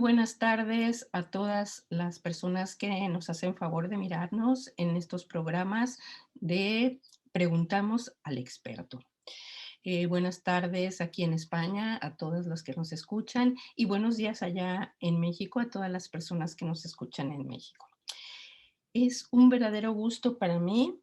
buenas tardes a todas las personas que nos hacen favor de mirarnos en estos programas de Preguntamos al experto. Buenas tardes aquí en España a todos los que nos escuchan y buenos días allá en México a todas las personas que nos escuchan en México. Es un verdadero gusto para mí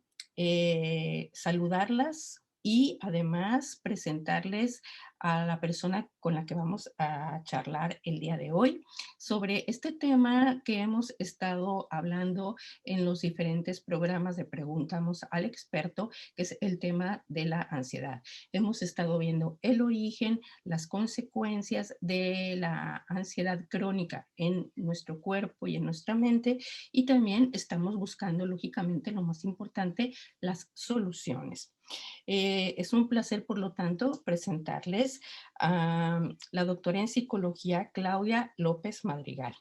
saludarlas y además presentarles a la persona con la que vamos a charlar el día de hoy sobre este tema que hemos estado hablando en los diferentes programas de Preguntamos al experto, que es el tema de la ansiedad. Hemos estado viendo el origen, las consecuencias de la ansiedad crónica en nuestro cuerpo y en nuestra mente, y también estamos buscando, lógicamente, lo más importante, las soluciones. Es un placer, por lo tanto, presentarles a la doctora en psicología Claudia López Madrigal.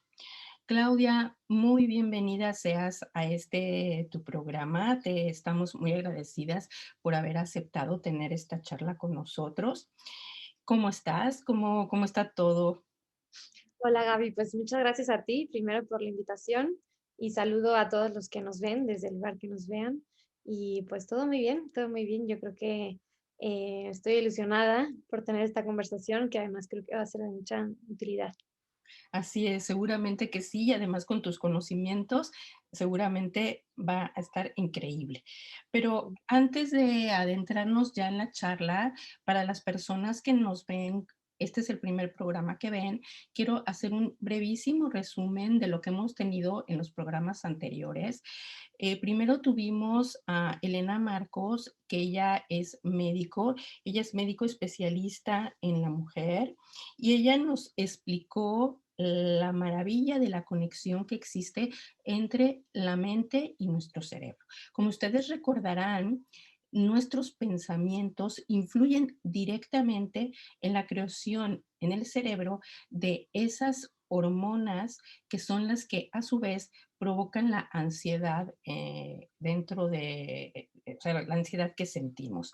Claudia, muy bienvenida seas a este tu programa. Te estamos muy agradecidas por haber aceptado tener esta charla con nosotros. ¿Cómo estás? ¿Cómo está todo? Hola Gaby, pues muchas gracias a ti primero por la invitación y saludo a todos los que nos ven desde el lugar que nos vean. Y pues todo muy bien, todo muy bien. Yo creo que estoy ilusionada por tener esta conversación que además creo que va a ser de mucha utilidad. Así es, seguramente que sí, y además con tus conocimientos, seguramente va a estar increíble. Pero antes de adentrarnos ya en la charla, para las personas que nos ven, este es el primer programa que ven, quiero hacer un brevísimo resumen de lo que hemos tenido en los programas anteriores. Primero tuvimos a Elena Marcos, que ella es médico especialista en la mujer y ella nos explicó la maravilla de la conexión que existe entre la mente y nuestro cerebro. Como ustedes recordarán, nuestros pensamientos influyen directamente en la creación en el cerebro de esas hormonas que son las que a su vez provocan la ansiedad dentro de, o sea, la ansiedad que sentimos.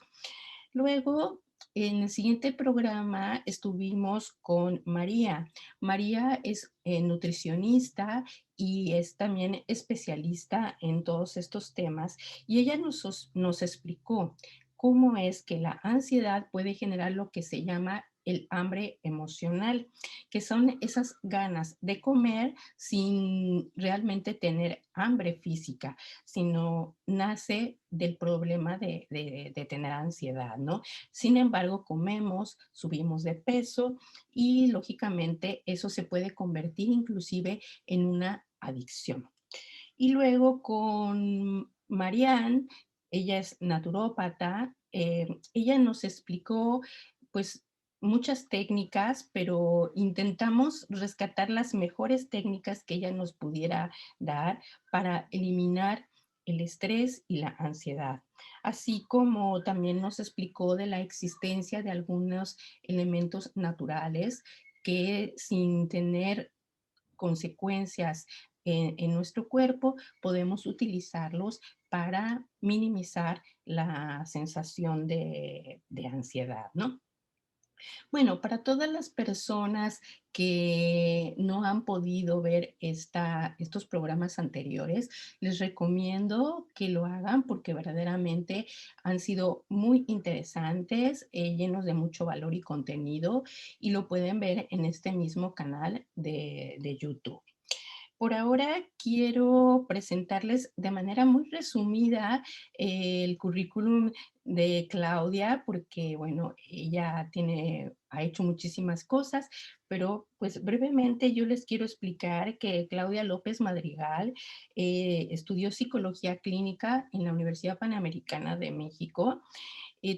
Luego, en el siguiente programa estuvimos con María. María es nutricionista y es también especialista en todos estos temas y ella nos explicó cómo es que la ansiedad puede generar lo que se llama el hambre emocional, que son esas ganas de comer sin realmente tener hambre física, sino nace del problema de tener ansiedad, ¿no? Sin embargo, comemos, subimos de peso y lógicamente eso se puede convertir inclusive en una adicción. Y luego con Marianne, ella es naturópata, ella nos explicó pues muchas técnicas, pero intentamos rescatar las mejores técnicas que ella nos pudiera dar para eliminar el estrés y la ansiedad, así como también nos explicó de la existencia de algunos elementos naturales que sin tener consecuencias en nuestro cuerpo, podemos utilizarlos para minimizar la sensación de ansiedad, ¿no? Bueno, para todas las personas que no han podido ver estos programas anteriores, les recomiendo que lo hagan porque verdaderamente han sido muy interesantes, llenos de mucho valor y contenido, y lo pueden ver en este mismo canal de YouTube. Por ahora quiero presentarles de manera muy resumida el currículum de Claudia, porque bueno, ha hecho muchísimas cosas, pero pues brevemente yo les quiero explicar que Claudia López Madrigal estudió psicología clínica en la Universidad Panamericana de México.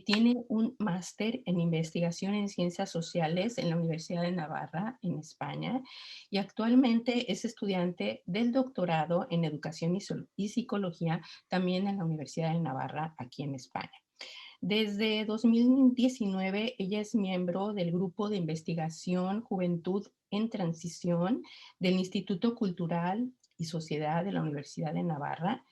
Tiene un máster en investigación en ciencias sociales en la Universidad de Navarra, en España, y actualmente es estudiante del doctorado en educación y psicología también en la Universidad de Navarra, aquí en España. Desde 2019, ella es miembro del grupo de investigación Juventud en Transición del Instituto Cultural y Sociedad de la Universidad de Navarra,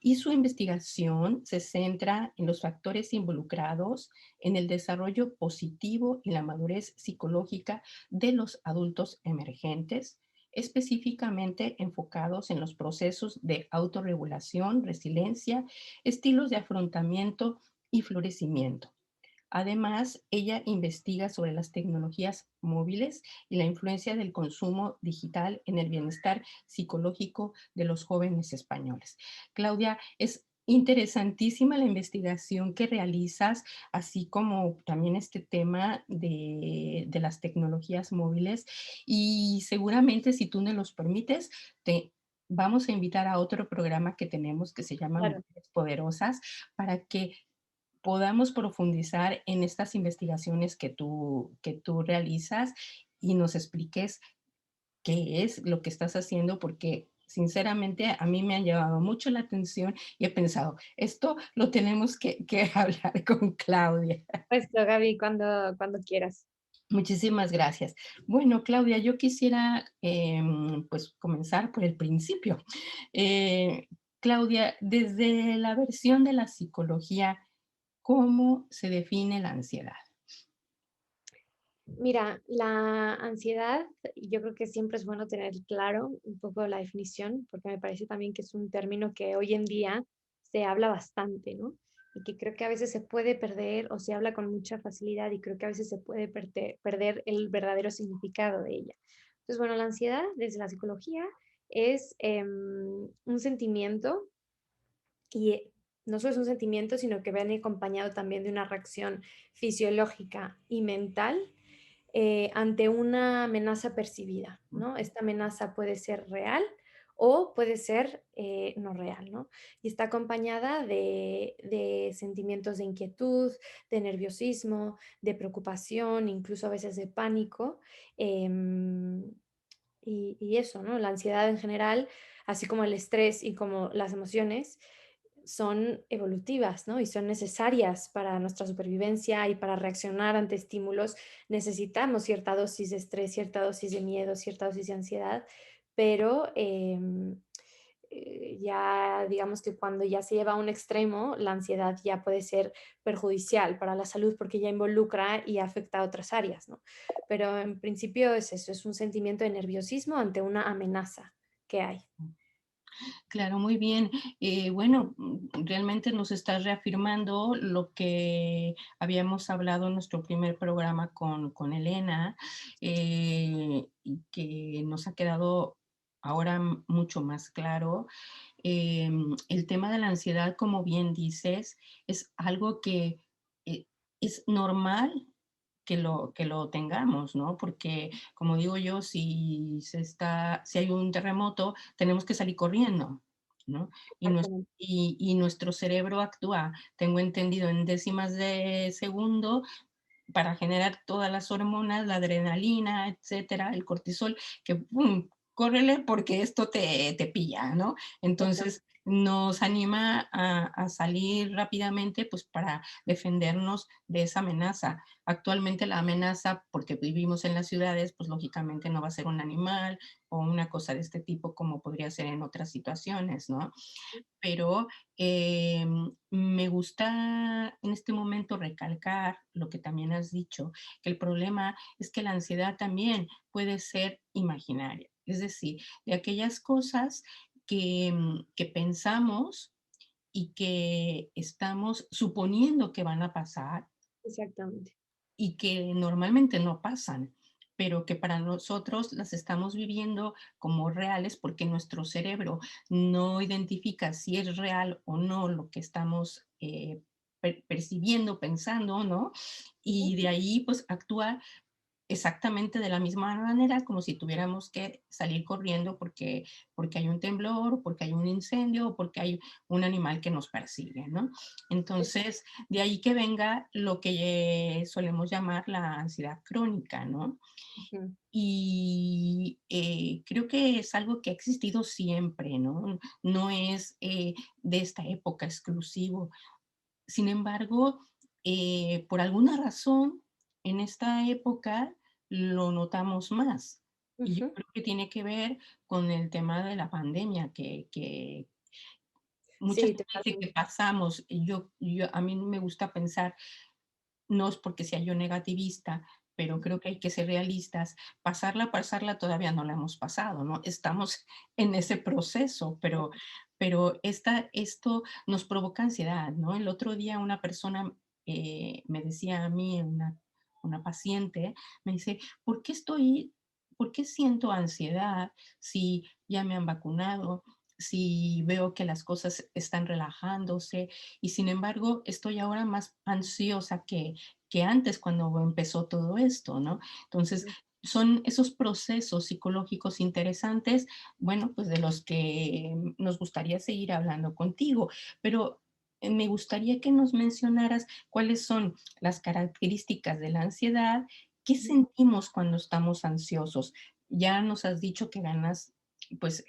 y su investigación se centra en los factores involucrados en el desarrollo positivo y la madurez psicológica de los adultos emergentes, específicamente enfocados en los procesos de autorregulación, resiliencia, estilos de afrontamiento y florecimiento. Además, ella investiga sobre las tecnologías móviles y la influencia del consumo digital en el bienestar psicológico de los jóvenes españoles. Claudia, es interesantísima la investigación que realizas, así como también este tema de las tecnologías móviles. Y seguramente, si tú me los permites, te vamos a invitar a otro programa que tenemos que se llama Claro. Mujeres Poderosas para que podamos profundizar en estas investigaciones que tú realizas y nos expliques qué es lo que estás haciendo, porque sinceramente a mí me han llamado mucho la atención y he pensado, esto lo tenemos que hablar con Claudia. Pues, Gaby, cuando quieras. Muchísimas gracias. Bueno, Claudia, yo quisiera pues comenzar por el principio. Eh, Claudia, desde la versión de la psicología, ¿cómo se define la ansiedad? Mira, la ansiedad, yo creo que siempre es bueno tener claro un poco la definición, porque me parece también que es un término que hoy en día se habla bastante, ¿no? Y que creo que a veces se puede perder o se habla con mucha facilidad y creo que a veces se puede perder el verdadero significado de ella. Entonces, bueno, la ansiedad desde la psicología es un sentimiento y no solo es un sentimiento, sino que viene acompañado también de una reacción fisiológica y mental ante una amenaza percibida, ¿no? Esta amenaza puede ser real o puede ser no real, ¿no? Y está acompañada de sentimientos de inquietud, de nerviosismo, de preocupación, incluso a veces de pánico. em, y eso, ¿no? La ansiedad en general, así como el estrés y como las emociones, son evolutivas, ¿no? Y son necesarias para nuestra supervivencia y para reaccionar ante estímulos. Necesitamos cierta dosis de estrés, cierta dosis de miedo, cierta dosis de ansiedad, pero ya digamos que cuando ya se lleva a un extremo, la ansiedad ya puede ser perjudicial para la salud porque ya involucra y afecta a otras áreas, ¿no? Pero en principio es eso, es un sentimiento de nerviosismo ante una amenaza que hay. Claro, muy bien. Bueno, realmente nos estás reafirmando lo que habíamos hablado en nuestro primer programa con Elena, y que nos ha quedado ahora mucho más claro. El tema de la ansiedad, como bien dices, es algo que es normal que lo tengamos, ¿no? Porque, como digo yo, si hay un terremoto, tenemos que salir corriendo, ¿no? Exactamente. Y nuestro cerebro actúa, tengo entendido, en décimas de segundo para generar todas las hormonas, la adrenalina, etcétera, el cortisol, que pum, córrele porque esto te pilla, ¿no? Exactamente. Entonces nos anima a salir rápidamente pues para defendernos de esa amenaza. Actualmente la amenaza, porque vivimos en las ciudades, pues lógicamente no va a ser un animal o una cosa de este tipo como podría ser en otras situaciones, ¿no? Pero me gusta en este momento recalcar lo que también has dicho, que el problema es que la ansiedad también puede ser imaginaria, es decir, de aquellas cosas que pensamos y que estamos suponiendo que van a pasar Exactamente. y que normalmente no pasan, pero que para nosotros las estamos viviendo como reales porque nuestro cerebro no identifica si es real o no lo que estamos percibiendo, pensando, ¿no? Ujú. Y de ahí pues actúa exactamente de la misma manera, como si tuviéramos que salir corriendo porque hay un temblor, o porque hay un incendio, o porque hay un animal que nos persigue, ¿no? Exacto. Entonces, de ahí que venga lo que solemos llamar la ansiedad crónica, ¿no? Ujú. Y creo que es algo que ha existido siempre, ¿no? No es de esta época exclusivo. Sin embargo, por alguna razón, en esta época lo notamos más. Y yo Ujú. creo que tiene que ver con el tema de la pandemia, que mucha Sí, gente dice que totalmente. pasamos. A mí me gusta pensar, no es porque sea yo negativista, pero creo que hay que ser realistas. Pasarla todavía no la hemos pasado, ¿no? Estamos en ese proceso, pero esto nos provoca ansiedad, ¿no? El otro día una persona me decía a mí, una paciente, me dice, por qué siento ansiedad si ya me han vacunado? Si veo que las cosas están relajándose y sin embargo estoy ahora más ansiosa que antes cuando empezó todo esto, ¿no? Entonces, Ujú. son esos procesos psicológicos interesantes, bueno, pues de los que nos gustaría seguir hablando contigo, pero me gustaría que nos mencionaras cuáles son las características de la ansiedad, qué sentimos cuando estamos ansiosos. Ya nos has dicho que ganas, pues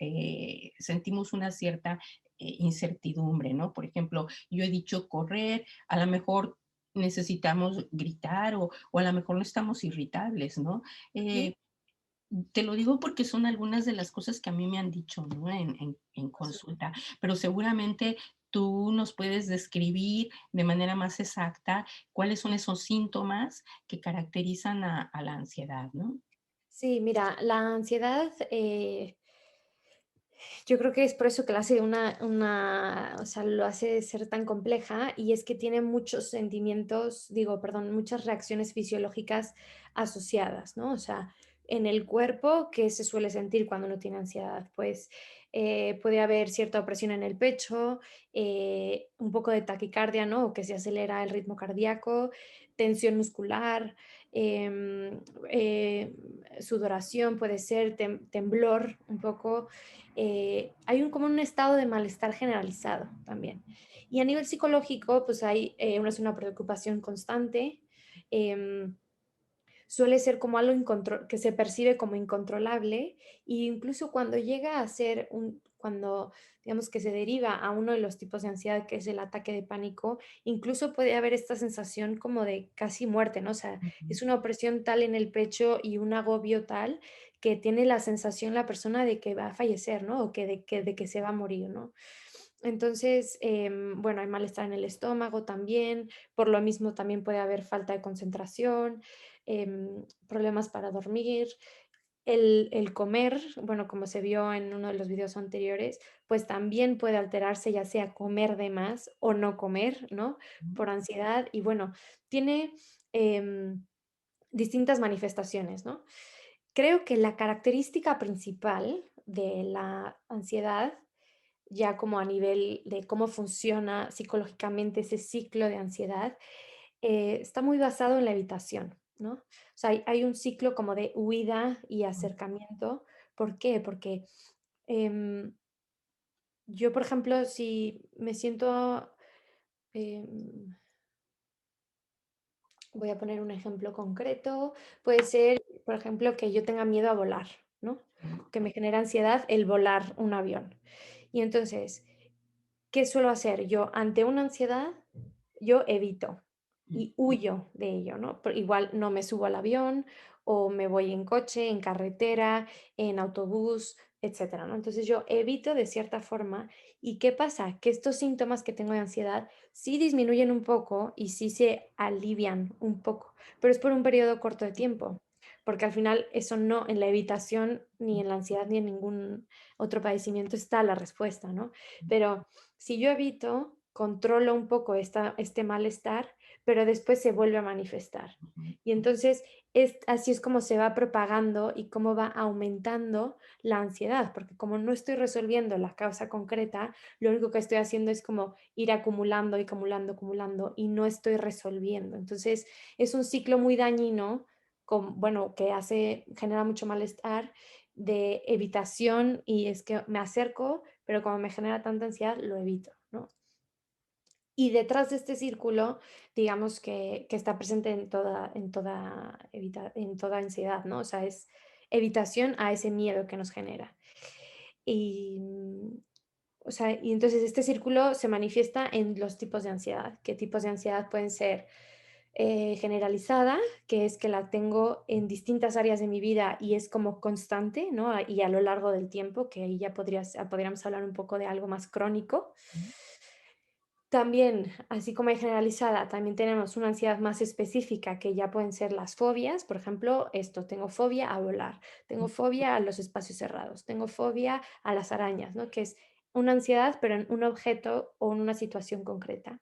sentimos una cierta incertidumbre, ¿no? Por ejemplo, yo he dicho correr, a lo mejor necesitamos gritar o a lo mejor no estamos irritables, ¿no? Ujú. Eh, Te lo digo porque son algunas de las cosas que a mí me han dicho, ¿no? En Por supuesto. consulta, pero seguramente tú nos puedes describir de manera más exacta cuáles son esos síntomas que caracterizan a la ansiedad, ¿no? Sí, mira, la ansiedad, yo creo que es por eso que la hace o sea, lo hace ser tan compleja y es que tiene muchos sentimientos, digo, perdón, muchas reacciones fisiológicas asociadas, ¿no? O sea, en el cuerpo, ¿qué se suele sentir cuando uno tiene ansiedad? Pues puede haber cierta opresión en el pecho, un poco de taquicardia, ¿no? O que se acelera el ritmo cardíaco, tensión muscular, em, eh, sudoración, puede ser temblor un poco, hay como un estado de malestar generalizado también. Y a nivel psicológico, pues hay una preocupación constante, em, suele ser como algo que se percibe como incontrolable e incluso cuando llega a ser cuando digamos que se deriva a uno de los tipos de ansiedad que es el ataque de pánico, incluso puede haber esta sensación como de casi muerte, ¿no? O sea, Ujú, es una opresión tal en el pecho y un agobio tal que tiene la sensación la persona de que va a fallecer, ¿no? O de que se va a morir, ¿no? Entonces, bueno, hay malestar en el estómago también, por lo mismo también puede haber falta de concentración, problemas para dormir, el comer, bueno, como se vio en uno de los videos anteriores, pues también puede alterarse, ya sea comer de más o no comer, ¿no? ujú, Por ansiedad y bueno, tiene distintas manifestaciones, ¿no? Creo que la característica principal de la ansiedad ya como a nivel de cómo funciona psicológicamente ese ciclo de ansiedad, está muy basado en la evitación, ¿no? O sea, hay un ciclo como de huida y acercamiento. ¿Por qué? Porque em, yo, por ejemplo, si me siento, em, voy a poner un ejemplo concreto, puede ser, por ejemplo, que yo tenga miedo a volar, ¿no? ujú, Que me genera ansiedad el volar un avión. Y entonces, ¿qué suelo hacer? Yo, ante una ansiedad, yo evito y huyo de ello, ¿no? Igual no me subo al avión o me voy en coche, en carretera, en autobús, etcétera, ¿no? Entonces yo evito de cierta forma. ¿Y qué pasa? Que estos síntomas que tengo de ansiedad sí disminuyen un poco y sí se alivian un poco, pero es por un periodo corto de tiempo, porque al final eso no, en la evitación, ni en la ansiedad, ni en ningún otro padecimiento está la respuesta, ¿no? Pero si yo evito, controlo un poco este malestar, pero después se vuelve a manifestar. ujú, Y entonces así es como se va propagando y cómo va aumentando la ansiedad, porque como no estoy resolviendo la causa concreta, lo único que estoy haciendo es como ir acumulando y acumulando, acumulando y no estoy resolviendo. Entonces es un ciclo muy dañino, bueno, que genera mucho malestar de evitación y es que me acerco, pero como me genera tanta ansiedad, lo evito, ¿no? Y detrás de este círculo, digamos que está presente en toda ansiedad, ¿no? O sea, es evitación a ese miedo que nos genera. Y, o sea, y entonces este círculo se manifiesta en los tipos de ansiedad. ¿Qué tipos de ansiedad pueden ser? Generalizada, que es que la tengo en distintas áreas de mi vida y es como constante, ¿no? Y a lo largo del tiempo, que ahí ya podríamos hablar un poco de algo más crónico. También, así como hay generalizada, también tenemos una ansiedad más específica que ya pueden ser las fobias. Por ejemplo, esto, tengo fobia a volar, tengo fobia a los espacios cerrados, tengo fobia a las arañas, ¿no? Que es una ansiedad, pero en un objeto o en una situación concreta.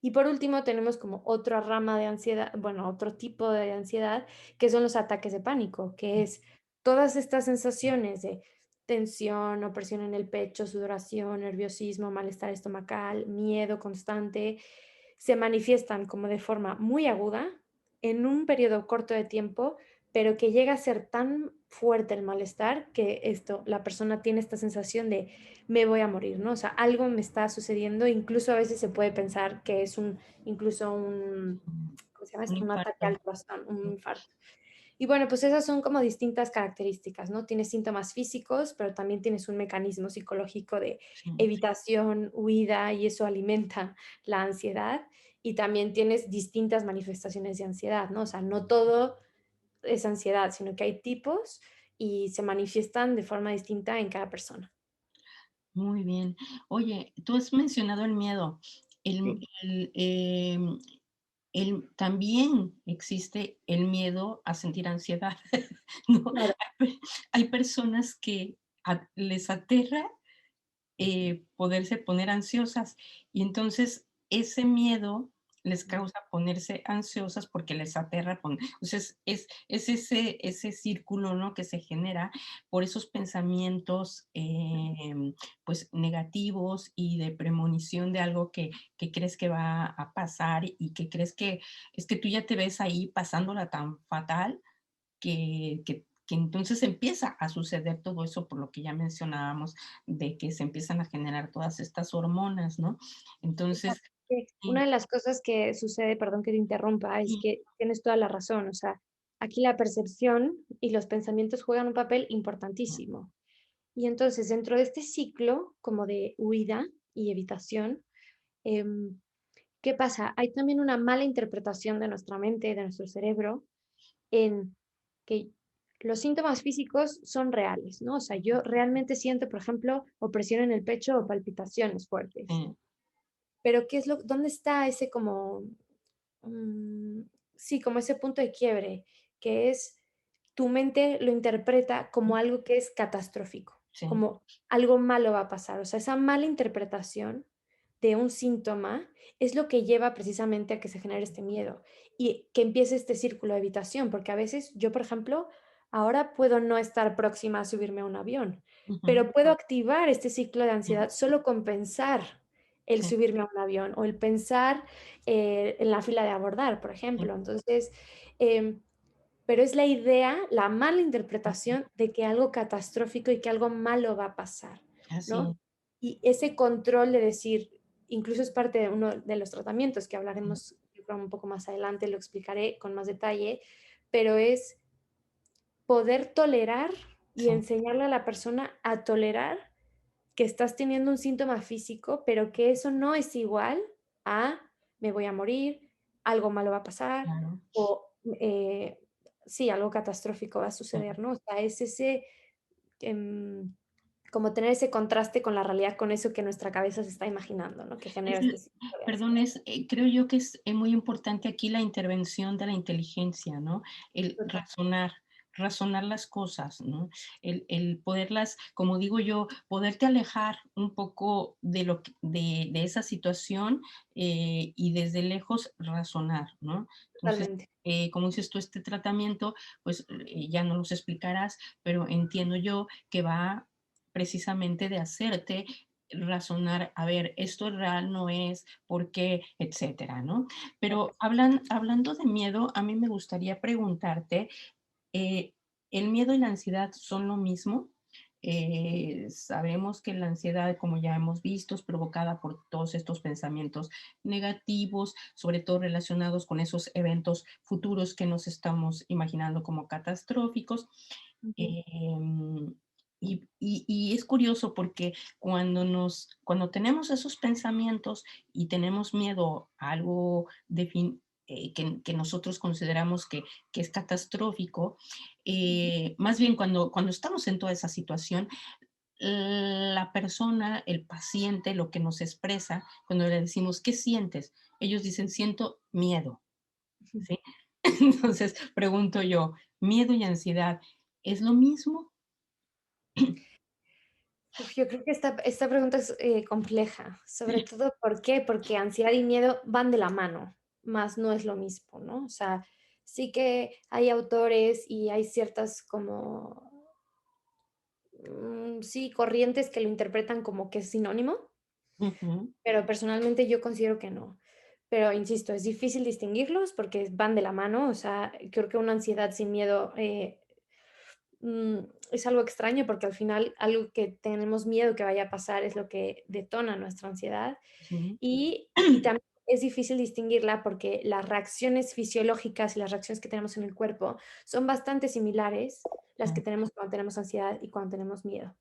Y por último, tenemos como otra rama de ansiedad, bueno, otro tipo de ansiedad, que son los ataques de pánico, que es todas estas sensaciones de tensión, opresión en el pecho, sudoración, nerviosismo, malestar estomacal, miedo constante, se manifiestan como de forma muy aguda en un periodo corto de tiempo, pero que llega a ser tan fuerte el malestar que esto, la persona tiene esta sensación de me voy a morir, ¿no? O sea, algo me está sucediendo, incluso a veces se puede pensar que es incluso un, ¿cómo se llama Un esto? Un ataque infarto. al corazón, un infarto. Y bueno, pues esas son como distintas características, ¿no? Tienes síntomas físicos, pero también tienes un mecanismo psicológico de Sí. evitación, huida, y eso alimenta la ansiedad. Y también tienes distintas manifestaciones de ansiedad, ¿no? O sea, no todo es ansiedad, sino que hay tipos y se manifiestan de forma distinta en cada persona. Muy bien. Oye, tú has mencionado el miedo. El, Sí, el, también existe el miedo a sentir ansiedad, ¿no? claro, Hay personas que les aterra poderse poner ansiosas y entonces ese miedo les causa ponerse ansiosas porque les aterra entonces es ese círculo, ¿no?, que se genera por esos pensamientos, pues, negativos y de premonición de algo que crees que va a pasar y que crees que es que tú ya te ves ahí pasándola tan fatal que entonces empieza a suceder todo eso por lo que ya mencionábamos, de que se empiezan a generar todas estas hormonas, ¿no? Entonces, exacto. Que una sí, de las cosas que sucede, perdón que te interrumpa, es sí, que tienes toda la razón. O sea, aquí la percepción y los pensamientos juegan un papel importantísimo. Y entonces, dentro de este ciclo como de huida y evitación, em, ¿qué pasa? Hay también una mala interpretación de nuestra mente, de nuestro cerebro, en que los síntomas físicos son reales, ¿no? O sea, yo realmente siento, por ejemplo, opresión en el pecho o palpitaciones fuertes. sí, Pero ¿qué es dónde está ese como, mm, sí, como ese punto de quiebre, que es tu mente lo interpreta como algo que es catastrófico, sí, como algo malo va a pasar. O sea, esa mala interpretación de un síntoma es lo que lleva precisamente a que se genere este miedo y que empiece este círculo de evitación, porque a veces yo, por ejemplo, ahora puedo no estar próxima a subirme a un avión, ujú, pero puedo activar este ciclo de sí, ansiedad solo con pensar el sí, subirme a un avión o el pensar en la fila de abordar, por sí, ejemplo. Entonces, em, pero es la idea, la mala ujú, interpretación de que algo catastrófico y que algo malo va a pasar, así ¿no? es, Y ese control de decir, incluso es parte de uno de los tratamientos que sí, hablaremos, yo creo, un poco más adelante, lo explicaré con más detalle, pero es poder tolerar y sí, enseñarle a la persona a tolerar que estás teniendo un síntoma físico, pero que eso no es igual a me voy a morir, algo malo va a pasar claro, o sí, algo catastrófico va a sí. suceder, ¿no? O sea, es ese, como tener ese contraste con la realidad, con eso que nuestra cabeza se está imaginando, ¿no? Que genera Es este l círculo de Perdón, ansiedad. creo yo que es muy importante aquí la intervención de la inteligencia, ¿no? El Total, razonar las cosas, ¿no? El poderlas, como digo yo, poderte alejar un poco de lo que de esa situación, y desde lejos razonar, ¿no? Entonces, totalmente. como dices tú, este tratamiento, pues, ya no los explicarás, pero entiendo yo que va precisamente de hacerte razonar, a ver, esto es real, no es, por qué, etcétera, ¿no? Pero hablando de miedo, a mí me gustaría preguntarte, eh, ¿el miedo y la ansiedad son lo mismo? Sabemos que la ansiedad, como ya hemos visto, es provocada por todos estos pensamientos negativos, sobre todo relacionados con esos eventos futuros que nos estamos imaginando como catastróficos. Ujú, Em, y es curioso porque cuando tenemos esos pensamientos y tenemos miedo a algo que nosotros consideramos que es catastrófico, ujú, más bien cuando estamos en toda esa situación, la persona, el paciente, lo que nos expresa cuando le decimos: "¿Qué sientes?". Ellos dicen: "Siento miedo", ¿sí? Entonces, pregunto yo, ¿miedo y ansiedad es lo mismo? Uf, yo creo que esta pregunta es compleja, sobre todo, ¿por qué? Porque ansiedad y miedo van de la mano, más no es lo mismo, ¿no? O sea, sí que hay autores y hay ciertas como, sí, corrientes que lo interpretan como que es sinónimo, Ujú, pero personalmente yo considero que no. Pero insisto, es difícil distinguirlos porque van de la mano, o sea, creo que una ansiedad sin miedo Mm, es algo extraño porque al final algo que tenemos miedo que vaya a pasar es lo que detona nuestra ansiedad ujú, y también es difícil distinguirla porque las reacciones fisiológicas y las reacciones que tenemos en el cuerpo son bastante similares, las que ujú, tenemos cuando tenemos ansiedad y cuando tenemos miedo.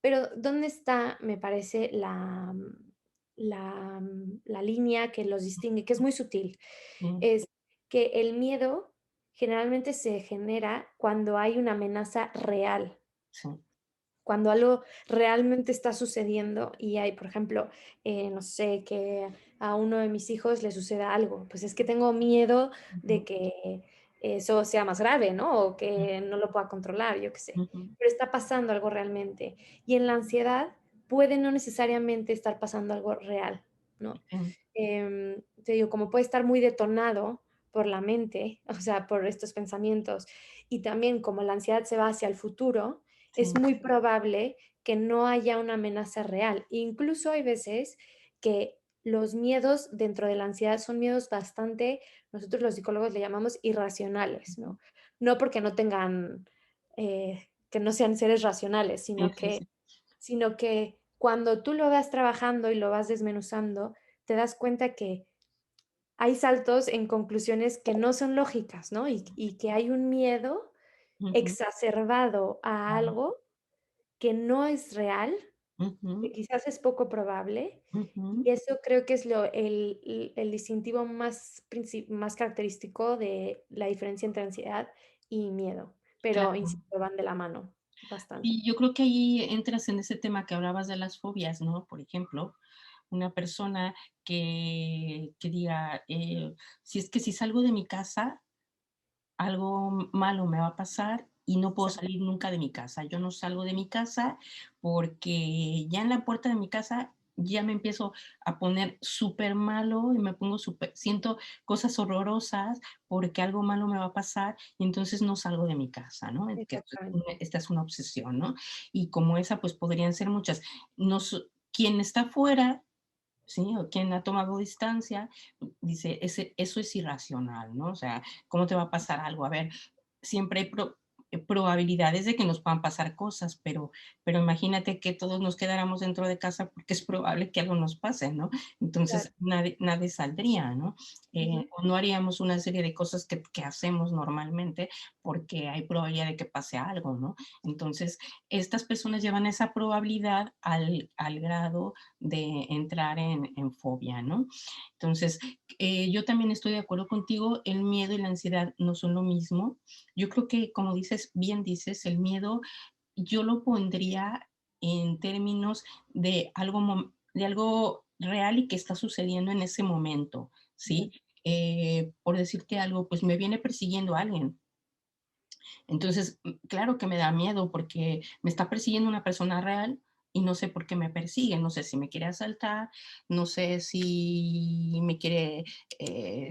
Pero ¿dónde está, me parece, la línea que los distingue, que es muy sutil? mm, Es que el miedo generalmente se genera cuando hay una amenaza real, sí, cuando algo realmente está sucediendo y hay, por ejemplo, no sé, que a uno de mis hijos le suceda algo, pues es que tengo miedo de ujú, que eso sea más grave, ¿no? O que no lo pueda controlar, yo qué sé. ujú, Pero está pasando algo realmente. Y en la ansiedad puede no necesariamente estar pasando algo real, ¿no? sí, Te digo, como puede estar muy detonado por la mente, o sea, por estos pensamientos, y también como la ansiedad se va hacia el futuro, es sí, muy probable que no haya una amenaza real. Incluso hay veces que los miedos dentro de la ansiedad son miedos bastante, nosotros los psicólogos le llamamos irracionales, ujú, ¿no? No porque no tengan, que no sean seres racionales, sí, sí, sí, sino que cuando tú lo vas trabajando y lo vas desmenuzando, te das cuenta que hay saltos en conclusiones que no son lógicas, ¿no? Y que hay un miedo ujú, exacerbado a algo que no es real, que ujú, quizás es poco probable, ujú, y eso creo que es el distintivo más característico de la diferencia entre ansiedad y miedo, pero claro. insisto, van de la mano bastante. Y yo creo que ahí entras en ese tema que hablabas de las fobias, ¿no? Por ejemplo, una persona que diga, si es que si salgo de mi casa, algo malo me va a pasar y no puedo Exacto, salir nunca de mi casa. Yo no salgo de mi casa porque ya en la puerta de mi casa ya me empiezo a poner súper malo y me pongo súper, siento cosas horrorosas porque algo malo me va a pasar y entonces no salgo de mi casa, ¿no? Que exactamente. esta es una obsesión, ¿no? Y como esa, pues podrían ser muchas. Quien está fuera, ¿sí? O quien ha tomado distancia, dice, eso es irracional, ¿no? O sea, ¿cómo te va a pasar algo? A ver, siempre hay probabilidades de que nos puedan pasar cosas, pero imagínate que todos nos quedáramos dentro de casa porque es probable que algo nos pase, ¿no? Claro. Entonces nadie saldría, ¿no? Ujú. O no haríamos una serie de cosas que hacemos normalmente porque hay probabilidad de que pase algo, ¿no? Entonces, estas personas llevan esa probabilidad al grado de entrar en fobia, ¿no? Entonces, yo también estoy de acuerdo contigo, el miedo y la ansiedad no son lo mismo. Yo creo que, como dices, bien dices, el miedo yo lo pondría en términos de algo real y que está sucediendo en ese momento, Ujú. ¿sí? Por decirte algo, pues me viene persiguiendo alguien. Entonces, claro que me da miedo porque me está persiguiendo una persona real y no sé por qué me persigue, no sé si me quiere asaltar, no sé si me quiere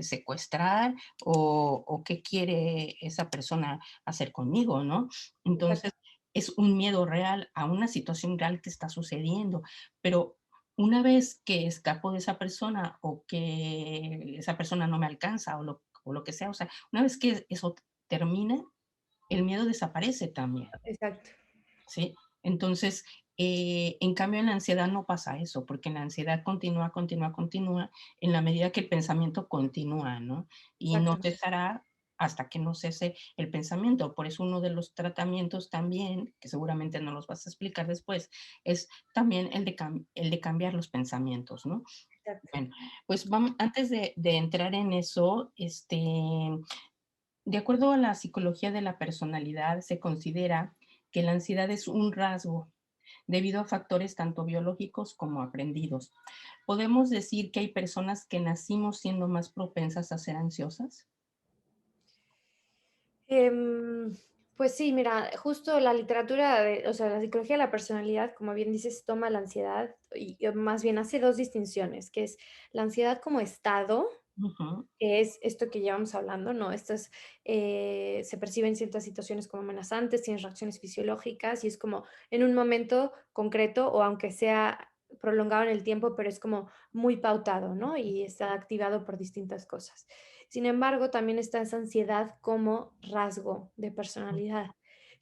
secuestrar o qué quiere esa persona hacer conmigo, ¿no? Exacto. Entonces, es un miedo real a una situación real que está sucediendo, pero una vez que escapo de esa persona o que esa persona no me alcanza o lo que sea, o sea, una vez que eso termina, el miedo desaparece también, Exacto. ¿sí? Entonces, en cambio, en la ansiedad no pasa eso, porque en la ansiedad continúa, continúa, continúa, en la medida que el pensamiento continúa, ¿no? Y no Exactamente. cesará hasta que no cese el pensamiento. Por eso uno de los tratamientos también, que seguramente no los vas a explicar después, es también el de cambiar los pensamientos, ¿no? Exacto. Bueno, pues vamos, antes de entrar en eso, de acuerdo a la psicología de la personalidad, se considera que la ansiedad es un rasgo, debido a factores tanto biológicos como aprendidos. ¿Podemos decir que hay personas que nacimos siendo más propensas a ser ansiosas? Em, pues sí, mira, justo la literatura o sea, la psicología de la personalidad, como bien dices, toma la ansiedad y más bien hace 2 distinciones, que es la ansiedad como estado, Ujú, que es esto que llevamos hablando, ¿no? Estas, se perciben ciertas situaciones como amenazantes, tienes reacciones fisiológicas y es como en un momento concreto o aunque sea prolongado en el tiempo, pero es como muy pautado, ¿no? Y está activado por distintas cosas. Sin embargo, también está esa ansiedad como rasgo de personalidad,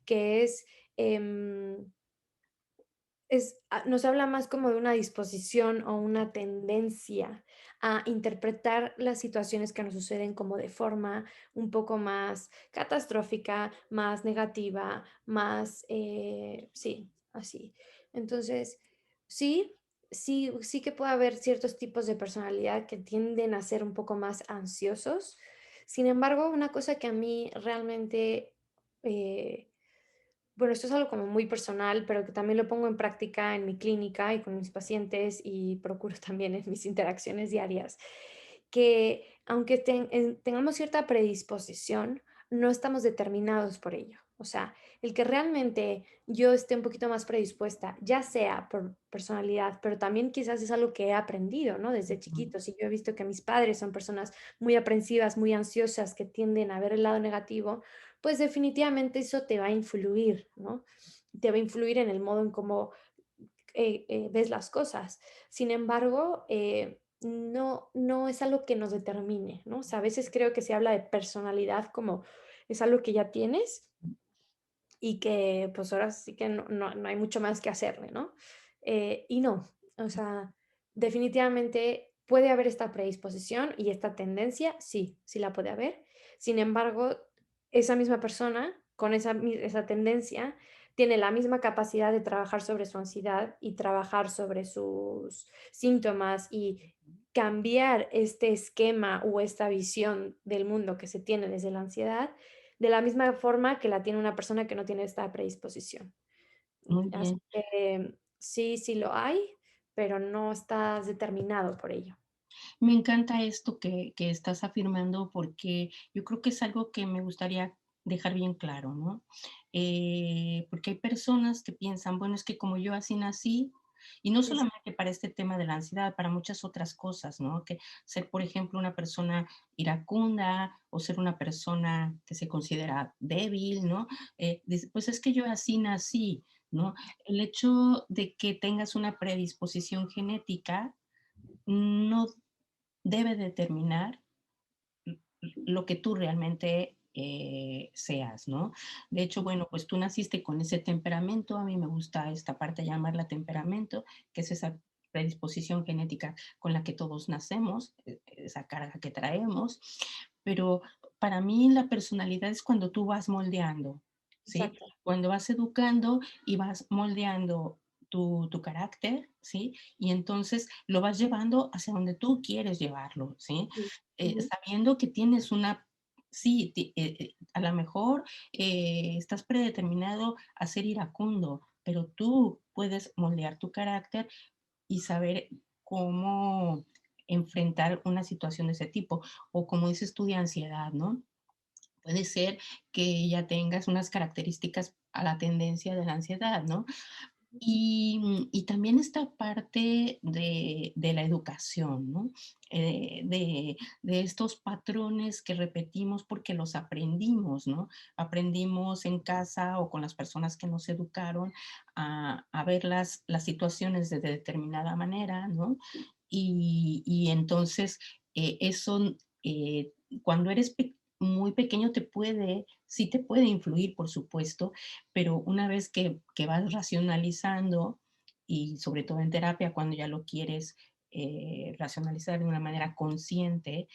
que em, nos habla más como de una disposición o una tendencia a interpretar las situaciones que nos suceden como de forma un poco más catastrófica, más negativa, más, sí, así. Entonces, sí, sí que puede haber ciertos tipos de personalidad que tienden a ser un poco más ansiosos. Sin embargo, una cosa que a mí realmente, eh, bueno, esto es algo como muy personal, pero que también lo pongo en práctica en mi clínica y con mis pacientes y procuro también en mis interacciones diarias, que aunque tengamos cierta predisposición, no estamos determinados por ello. O sea, el que realmente yo esté un poquito más predispuesta, ya sea por personalidad, pero también quizás es algo que he aprendido, ¿no? Desde ujú. chiquitos. Y yo he visto que mis padres son personas muy aprensivas, muy ansiosas, que tienden a ver el lado negativo, pues definitivamente eso te va a influir, ¿no? Te va a influir en el modo en cómo ves las cosas. Sin embargo, no es algo que nos determine, ¿no? O sea, a veces creo que se habla de personalidad como es algo que ya tienes y que pues ahora sí que no hay mucho más que hacerle, ¿no? Y no, o sea, definitivamente puede haber esta predisposición y esta tendencia, sí, sí la puede haber. Sin embargo, esa misma persona con esa tendencia tiene la misma capacidad de trabajar sobre su ansiedad y trabajar sobre sus síntomas y cambiar este esquema o esta visión del mundo que se tiene desde la ansiedad de la misma forma que la tiene una persona que no tiene esta predisposición. Muy Así bien. que sí, sí lo hay, pero no estás determinado por ello. Me encanta esto que estás afirmando porque yo creo que es algo que me gustaría dejar bien claro, ¿no? Porque hay personas que piensan, bueno, es que como yo así nací, y no Es solamente para este tema de la ansiedad, para muchas otras cosas, ¿no? Que ser, por ejemplo, una persona iracunda o ser una persona que se considera débil, ¿no? Dice, pues es que yo así nací, ¿no? El hecho de que tengas una predisposición genética no debe determinar lo que tú realmente seas, ¿no? De hecho, bueno, pues tú naciste con ese temperamento, a mí me gusta esta parte llamarla temperamento, que es esa predisposición genética con la que todos nacemos, esa carga que traemos, pero para mí la personalidad es cuando tú vas moldeando, ¿sí? exacto. Cuando vas educando y vas moldeando tu carácter, ¿sí? Y entonces lo vas llevando hacia donde tú quieres llevarlo, ¿sí? Sí. Ujú. Sabiendo que tienes una, sí, a lo mejor estás predeterminado a ser iracundo, pero tú puedes moldear tu carácter y saber cómo enfrentar una situación de ese tipo, o como dices tú, de ansiedad, ¿no? Puede ser que ya tengas unas características a la tendencia de la ansiedad, ¿no? Y también esta parte de la educación, ¿no? De estos patrones que repetimos porque los aprendimos, ¿no? Aprendimos en casa o con las personas que nos educaron a ver las situaciones de determinada manera, ¿no? Y entonces eso, cuando eres muy pequeño te puede, sí te puede influir, por supuesto, pero una vez que vas racionalizando, y sobre todo en terapia, cuando ya lo quieres racionalizar de una manera consciente,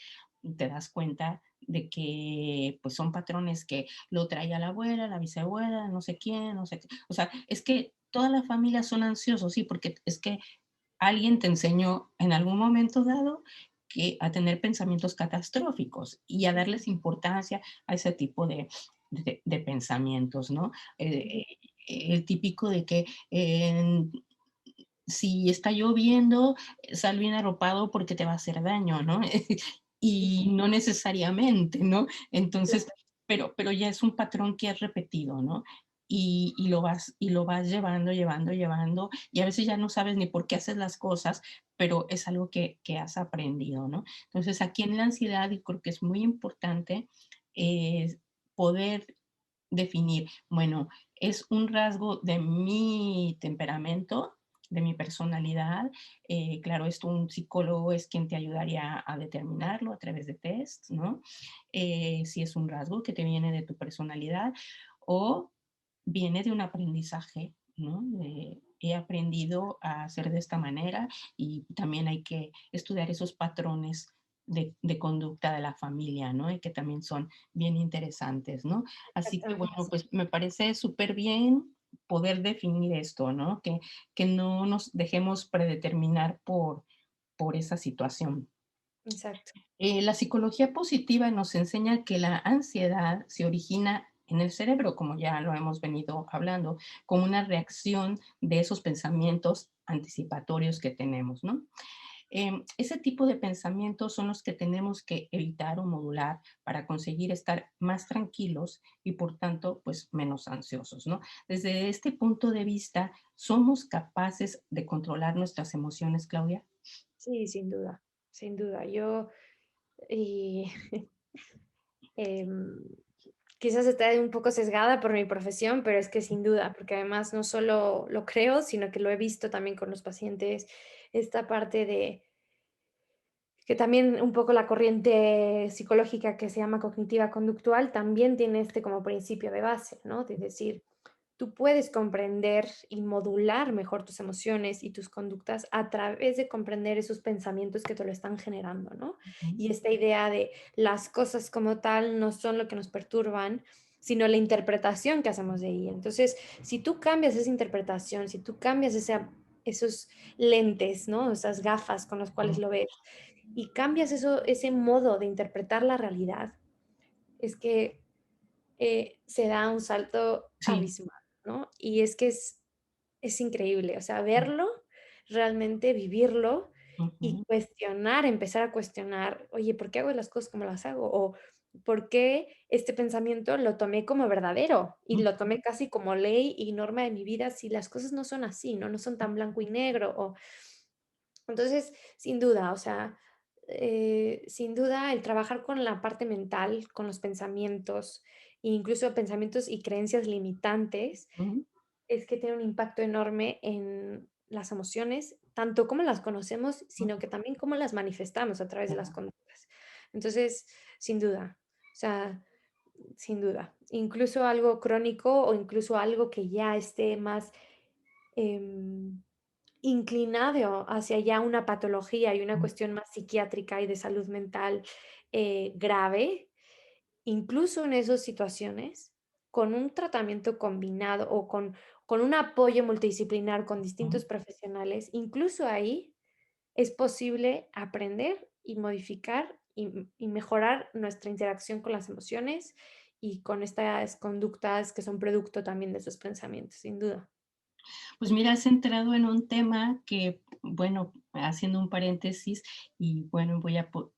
te das cuenta de que pues son patrones que lo traía la abuela, la bisabuela, no sé quién, no sé qué. O sea, es que toda la familia son ansiosos, sí, porque es que alguien te enseñó en algún momento dado que a tener pensamientos catastróficos y a darles importancia a ese tipo de pensamientos, ¿no? Ujú. el típico de que si está lloviendo, sal bien arropado porque te va a hacer daño, ¿no? Y no necesariamente, ¿no? Entonces, pero ya es un patrón que es repetido, ¿no? Y lo vas llevando, llevando, llevando, y a veces ya no sabes ni por qué haces las cosas, pero es algo que has aprendido, ¿no? Entonces, aquí en la ansiedad, y creo que es muy importante, poder definir, bueno, es un rasgo de mi temperamento, de mi personalidad. Claro, esto un psicólogo es quien te ayudaría a determinarlo a través de test, ¿no? Si es un rasgo que te viene de tu personalidad o viene de un aprendizaje, ¿no? He aprendido a hacer de esta manera y también hay que estudiar esos patrones de conducta de la familia, ¿no? Y que también son bien interesantes, ¿no? Así que Exactamente. bueno, pues me parece súper bien poder definir esto, ¿no? Que no nos dejemos predeterminar por esa situación. Exacto. La psicología positiva nos enseña que la ansiedad se origina en el cerebro, como ya lo hemos venido hablando, como una reacción de esos pensamientos anticipatorios que tenemos, ¿no? Ese tipo de pensamientos son los que tenemos que evitar o modular para conseguir estar más tranquilos y por tanto, pues menos ansiosos, ¿no? Desde este punto de vista, ¿somos capaces de controlar nuestras emociones, Claudia? Sí, sin duda, sin duda. Yo, y em, quizás esté un poco sesgada por mi profesión, pero es que sin duda, porque además no solo lo creo, sino que lo he visto también con los pacientes, esta parte de que también un poco la corriente psicológica que se llama cognitiva conductual también tiene este como principio de base, ¿no? De decir, tú puedes comprender y modular mejor tus emociones y tus conductas a través de comprender esos pensamientos que te lo están generando, ¿no? Ujú, Y esta idea de las cosas como tal no son lo que nos perturban, sino la interpretación que hacemos de ella. Entonces, si tú cambias esa interpretación, si tú cambias esos lentes, ¿no? Esas gafas con las cuales ujú. lo ves, y cambias eso, ese modo de interpretar la realidad, es que se da un salto Sí. abismal, ¿no? Y es que es increíble, o sea, verlo, realmente vivirlo y Ujú, cuestionar, empezar a cuestionar, oye, ¿por qué hago las cosas como las hago? O ¿por qué este pensamiento lo tomé como verdadero y ujú, lo tomé casi como ley y norma de mi vida si las cosas no son así, ¿no? No son tan blanco y negro. O entonces, sin duda, o sea, sin duda el trabajar con la parte mental, con los pensamientos, e incluso pensamientos y creencias limitantes, ujú, es que tiene un impacto enorme en las emociones, tanto como las conocemos, sino ujú. que también cómo las manifestamos a través de las Claro. conductas. Entonces, sin duda, o sea, sin duda, incluso algo crónico o incluso algo que ya esté más em, inclinado hacia ya una patología y una Mm, cuestión más psiquiátrica y de salud mental grave, incluso en esas situaciones, con un tratamiento combinado o con un apoyo multidisciplinar con ujú. distintos profesionales, incluso ahí es posible aprender y modificar y mejorar nuestra interacción con las emociones y con estas conductas que son producto también de esos pensamientos, sin duda. Pues mira, has entrado en un tema que, bueno, haciendo un paréntesis, y bueno,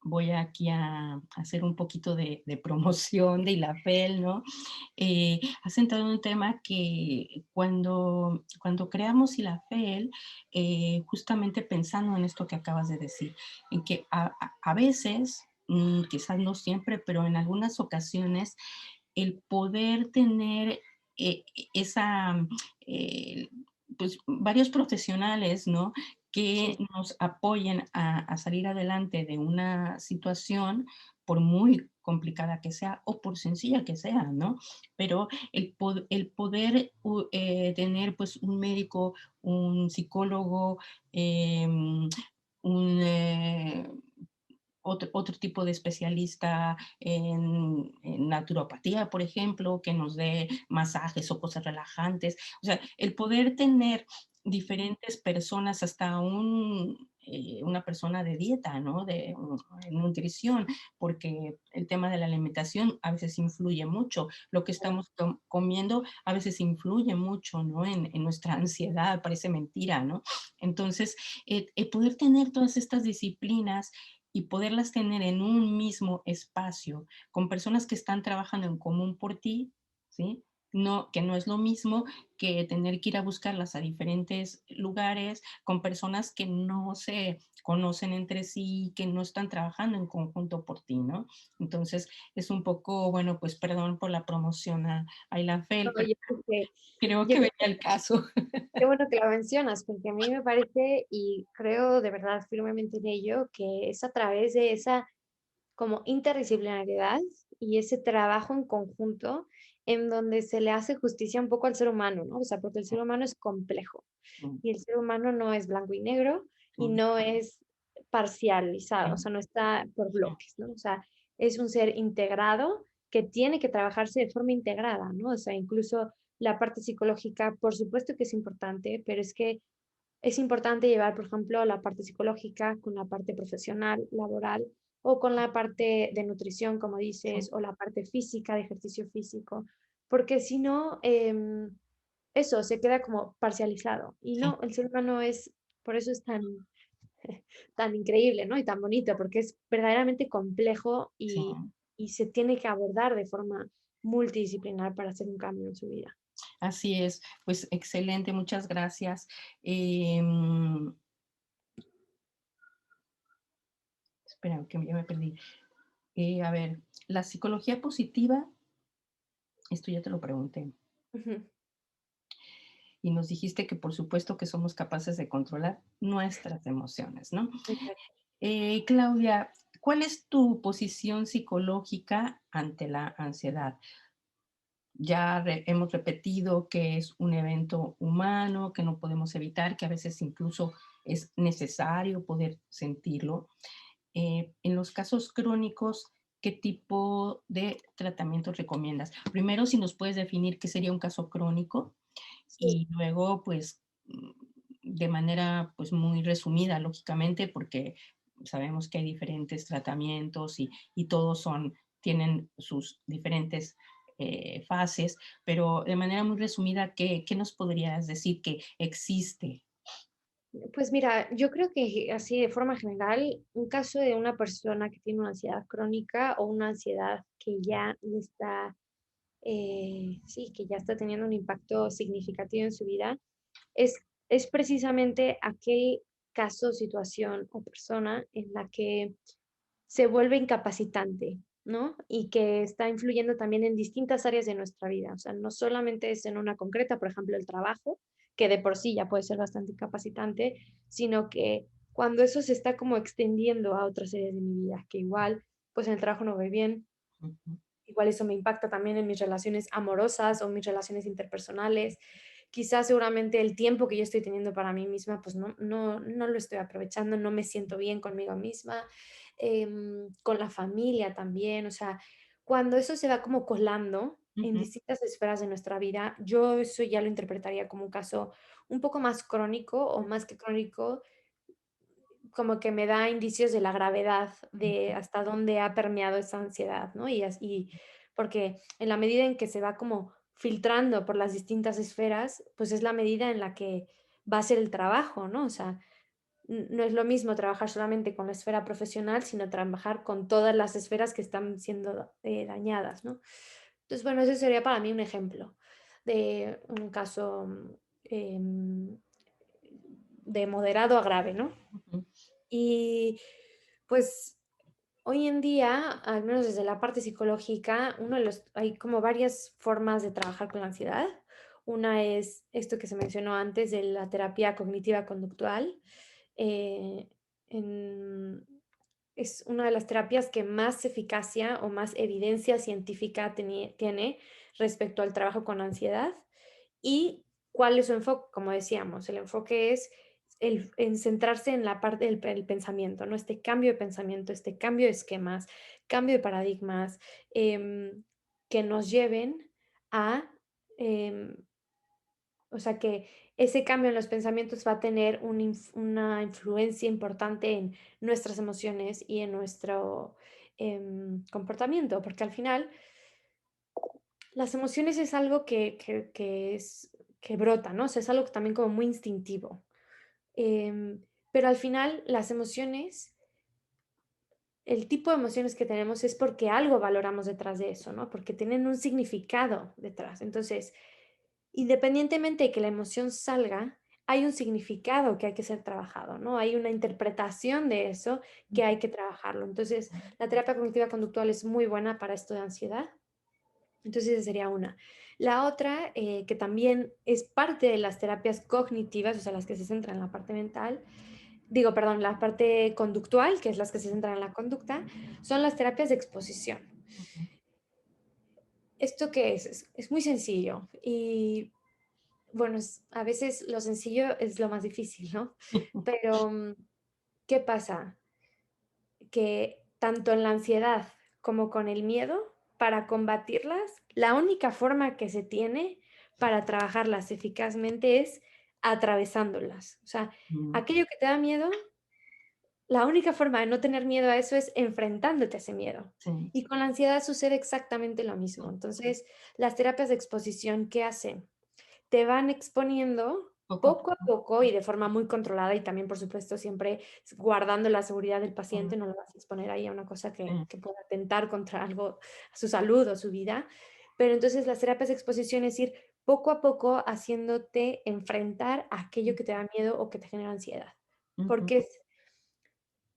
voy aquí a hacer un poquito de promoción de Ilafel, ¿no? Has entrado en un tema que cuando creamos Ilafel, justamente pensando en esto que acabas de decir, en que a veces, quizás no siempre, pero en algunas ocasiones, el poder tener esa, eh, pues varios profesionales, ¿no? Que Sí, nos apoyen a salir adelante de una situación, por muy complicada que sea o por sencilla que sea, ¿no? Pero el poder tener pues un médico, un psicólogo, un, otro tipo de especialista en naturopatía, por ejemplo, que nos dé masajes o cosas relajantes. O sea, el poder tener diferentes personas, hasta un una persona de dieta, ¿no? De nutrición, porque el tema de la alimentación a veces influye mucho. Lo que estamos comiendo a veces influye mucho, ¿no? En nuestra ansiedad, parece mentira, ¿no? Entonces, poder tener todas estas disciplinas y poderlas tener en un mismo espacio con personas que están trabajando en común por ti, ¿sí? No, que no es lo mismo que tener que ir a buscarlas a diferentes lugares con personas que no se conocen entre sí, que no están trabajando en conjunto por ti, ¿no? Entonces, es un poco, bueno, pues perdón por la promoción a Ayla No, Fel, pero creo yo que creo venía el caso. qué bueno que lo mencionas, porque a mí me parece, y creo de verdad firmemente en ello, que es a través de esa como interdisciplinariedad y ese trabajo en conjunto en donde se le hace justicia un poco al ser humano, ¿no? O sea, porque el ser humano es complejo Mm, y el ser humano no es blanco y negro y mm, no es parcializado, o mm, sea, no está por sí, bloques, ¿no? O sea, es un ser integrado que tiene que trabajarse de forma integrada, ¿no? O sea, incluso la parte psicológica, por supuesto que es importante, pero es que es importante llevar, por ejemplo, la parte psicológica con la parte profesional, laboral, o con la parte de nutrición, como sí, dices, o la parte física, de ejercicio físico, porque si no, eso se queda como parcializado. Y sí, no, el ser humano es, por eso es tan, tan increíble, ¿no? Y tan bonito, porque es verdaderamente complejo sí. y se tiene que abordar de forma multidisciplinar para hacer un cambio en su vida. Así es, pues excelente, muchas gracias. Em, espera, que ya me perdí. A ver, la psicología positiva, esto ya te lo pregunté, Ujú. y nos dijiste que por supuesto que somos capaces de controlar nuestras emociones, ¿no? Exacto. Claudia, ¿cuál es tu posición psicológica ante la ansiedad? Ya hemos repetido que es un evento humano, que no podemos evitar, que a veces incluso es necesario poder sentirlo. En los casos crónicos, ¿qué tipo de tratamiento recomiendas? Primero, si nos puedes definir qué sería un caso crónico Sí. y luego, pues, de manera, pues, muy resumida, lógicamente, porque sabemos que hay diferentes tratamientos y todos tienen sus diferentes fases, pero de manera muy resumida, ¿qué nos podrías decir que existe? Pues mira, yo creo que así de forma general, un caso de una persona que tiene una ansiedad crónica o una ansiedad que ya le está, sí, que ya está teniendo un impacto significativo en su vida, es, es precisamente aquel caso, situación o persona en la que se vuelve incapacitante, ¿no? Y que está influyendo también en distintas áreas de nuestra vida. O sea, no solamente es en una concreta, por ejemplo, el trabajo, que de por sí ya puede ser bastante incapacitante, sino que cuando eso se está como extendiendo a otras áreas de mi vida, que igual, pues en el trabajo no voy bien, Ujú, igual eso me impacta también en mis relaciones amorosas o mis relaciones interpersonales. Quizás seguramente el tiempo que yo estoy teniendo para mí misma, pues no lo estoy aprovechando, no me siento bien conmigo misma, con la familia también. O sea, cuando eso se va como colando en ujú, distintas esferas de nuestra vida, yo eso ya lo interpretaría como un caso un poco más crónico o más que crónico, como que me da indicios de la gravedad de ujú, hasta dónde ha permeado esa ansiedad, ¿no? Y porque en la medida en que se va como filtrando por las distintas esferas, pues es la medida en la que va a ser el trabajo, ¿no? O sea, no es lo mismo trabajar solamente con la esfera profesional, sino trabajar con todas las esferas que están siendo dañadas, ¿no? Entonces, bueno, ese sería para mí un ejemplo de un caso em, de moderado a grave, ¿no? ujú, Y pues hoy en día, al menos desde la parte psicológica, hay como varias formas de trabajar con la ansiedad. Una es esto que se mencionó antes de la terapia cognitiva conductual. eh, en- es una de las terapias que más eficacia o más evidencia científica tiene respecto al trabajo con ansiedad. ¿Y cuál es su enfoque? Como decíamos, el enfoque es en centrarse en la parte del pensamiento, ¿no? Este cambio de pensamiento, este cambio de esquemas, cambio de paradigmas, que nos lleven a, em, o sea, que ese cambio en los pensamientos va a tener una influencia importante en nuestras emociones y en nuestro comportamiento, porque al final las emociones es algo que brota, ¿no? O sea, es algo también como muy instintivo. Pero al final las emociones, el tipo de emociones que tenemos es porque algo valoramos detrás de eso, ¿no? Porque tienen un significado detrás. Entonces, independientemente de que la emoción salga, hay un significado que hay que ser trabajado, ¿no? Hay una interpretación de eso que hay que trabajarlo. Entonces, la terapia cognitiva conductual es muy buena para esto de ansiedad. Entonces, esa sería una. La otra, que también es parte de las terapias cognitivas, o sea, las que se centran en la parte mental, digo, perdón, la parte conductual, que es las que se centran en la conducta, son las terapias de exposición. Ujú. ¿Esto qué es? Es muy sencillo y bueno, a veces lo sencillo es lo más difícil, ¿no? Pero, ¿qué pasa? Que tanto en la ansiedad como con el miedo, para combatirlas, la única forma que se tiene para trabajarlas eficazmente es atravesándolas. O sea, Mm, aquello que te da miedo, la única forma de no tener miedo a eso es enfrentándote a ese miedo. sí, Y con la ansiedad sucede exactamente lo mismo. Entonces, las terapias de exposición, ¿qué hacen? Te van exponiendo poco a poco a poco. poco y de forma muy controlada y también, por supuesto, siempre guardando la seguridad del Mm, paciente, no lo vas a exponer ahí a una cosa sí, que pueda atentar contra algo, su salud o su vida. Pero entonces las terapias de exposición es ir poco a poco haciéndote enfrentar a aquello que te da miedo o que te genera ansiedad. ujú, Porque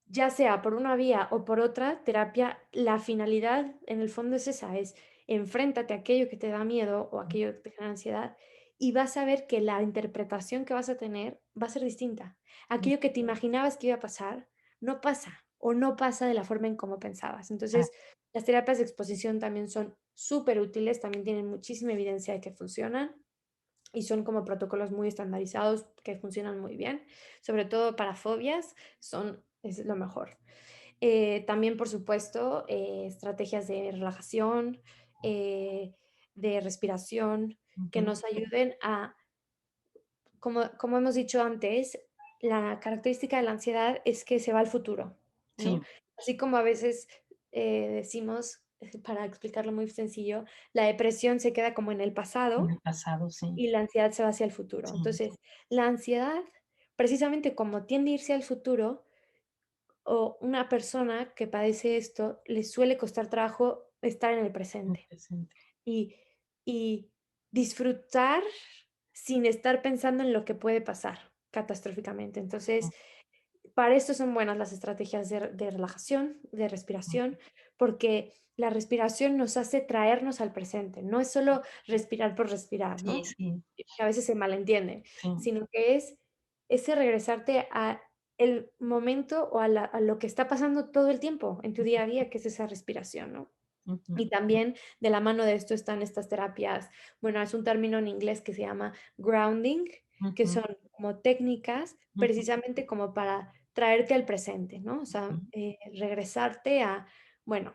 ya sea por una vía o por otra terapia, la finalidad en el fondo es esa, es enfréntate a aquello que te da miedo o aquello que te genera ansiedad y vas a ver que la interpretación que vas a tener va a ser distinta. mm, Aquello que te imaginabas que iba a pasar, no pasa o no pasa de la forma en como pensabas. ah, Entonces, las terapias de exposición también son súper útiles, también tienen muchísima evidencia de que funcionan y son como protocolos muy estandarizados que funcionan muy bien, sobre todo para fobias, es lo mejor. También, por supuesto, estrategias de relajación, eh, de respiración, que ujú, nos ayuden como hemos dicho antes, la característica de la ansiedad es que se va al futuro, ¿no? sí, Así como a veces decimos, para explicarlo muy sencillo, la depresión se queda como en el en pasado el pasado, sí, y la ansiedad se va hacia el futuro. sí, Entonces, la ansiedad, precisamente como tiende a irse al futuro, o una persona que padece esto, le suele costar trabajo estar en el en el presente presente. y, y disfrutar sin estar pensando en lo que puede pasar catastróficamente. Mm, Entonces, para esto son buenas las estrategias de relajación, de mm, respiración, porque la respiración nos hace traernos al presente. No es solo respirar por respirar, sí, ¿no? sí, Que a veces se malentiende, sí, sino que es ese regresarte a el momento o a lo que está pasando todo el tiempo en tu día a día, que es esa respiración, ¿no? ujú, Y también de la mano de esto están estas terapias, bueno, es un término en inglés que se llama grounding, que ujú, son como técnicas ujú, precisamente como para traerte al presente, ¿no? O sea, ujú, regresarte a, bueno,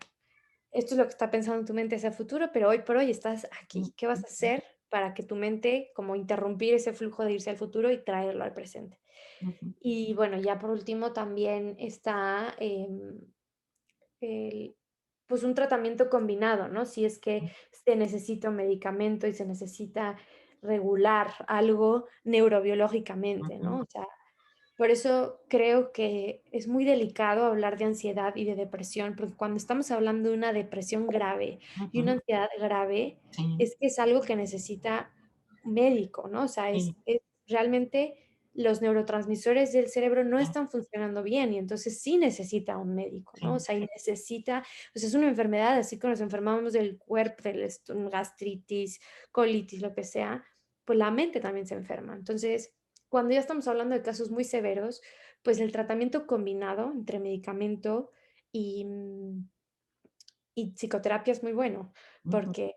esto es lo que está pensando tu mente hacia el futuro, pero hoy por hoy estás mm, aquí. ¿Qué vas a hacer para que tu mente, como interrumpir ese flujo de irse al futuro y traerlo al presente? ujú, Y bueno, ya por último también está el, pues un tratamiento combinado, ¿no? Si es que se necesita un medicamento y se necesita regular algo neurobiológicamente, ujú, ¿no? O sea, por eso creo que es muy delicado hablar de ansiedad y de depresión, porque cuando estamos hablando de una depresión grave y una ujú, ansiedad grave, sí, es que es algo que necesita un médico, ¿no? O sea, sí, es realmente los neurotransmisores del cerebro no sí, están funcionando bien y entonces sí necesita un médico, ¿no? O sí, sea, y necesita, pues es una enfermedad, así como nos enfermamos del cuerpo, gastritis, colitis, lo que sea, pues la mente también se enferma. Entonces, cuando ya estamos hablando de casos muy severos, pues el tratamiento combinado entre medicamento y, y psicoterapia es muy bueno, ujú, porque,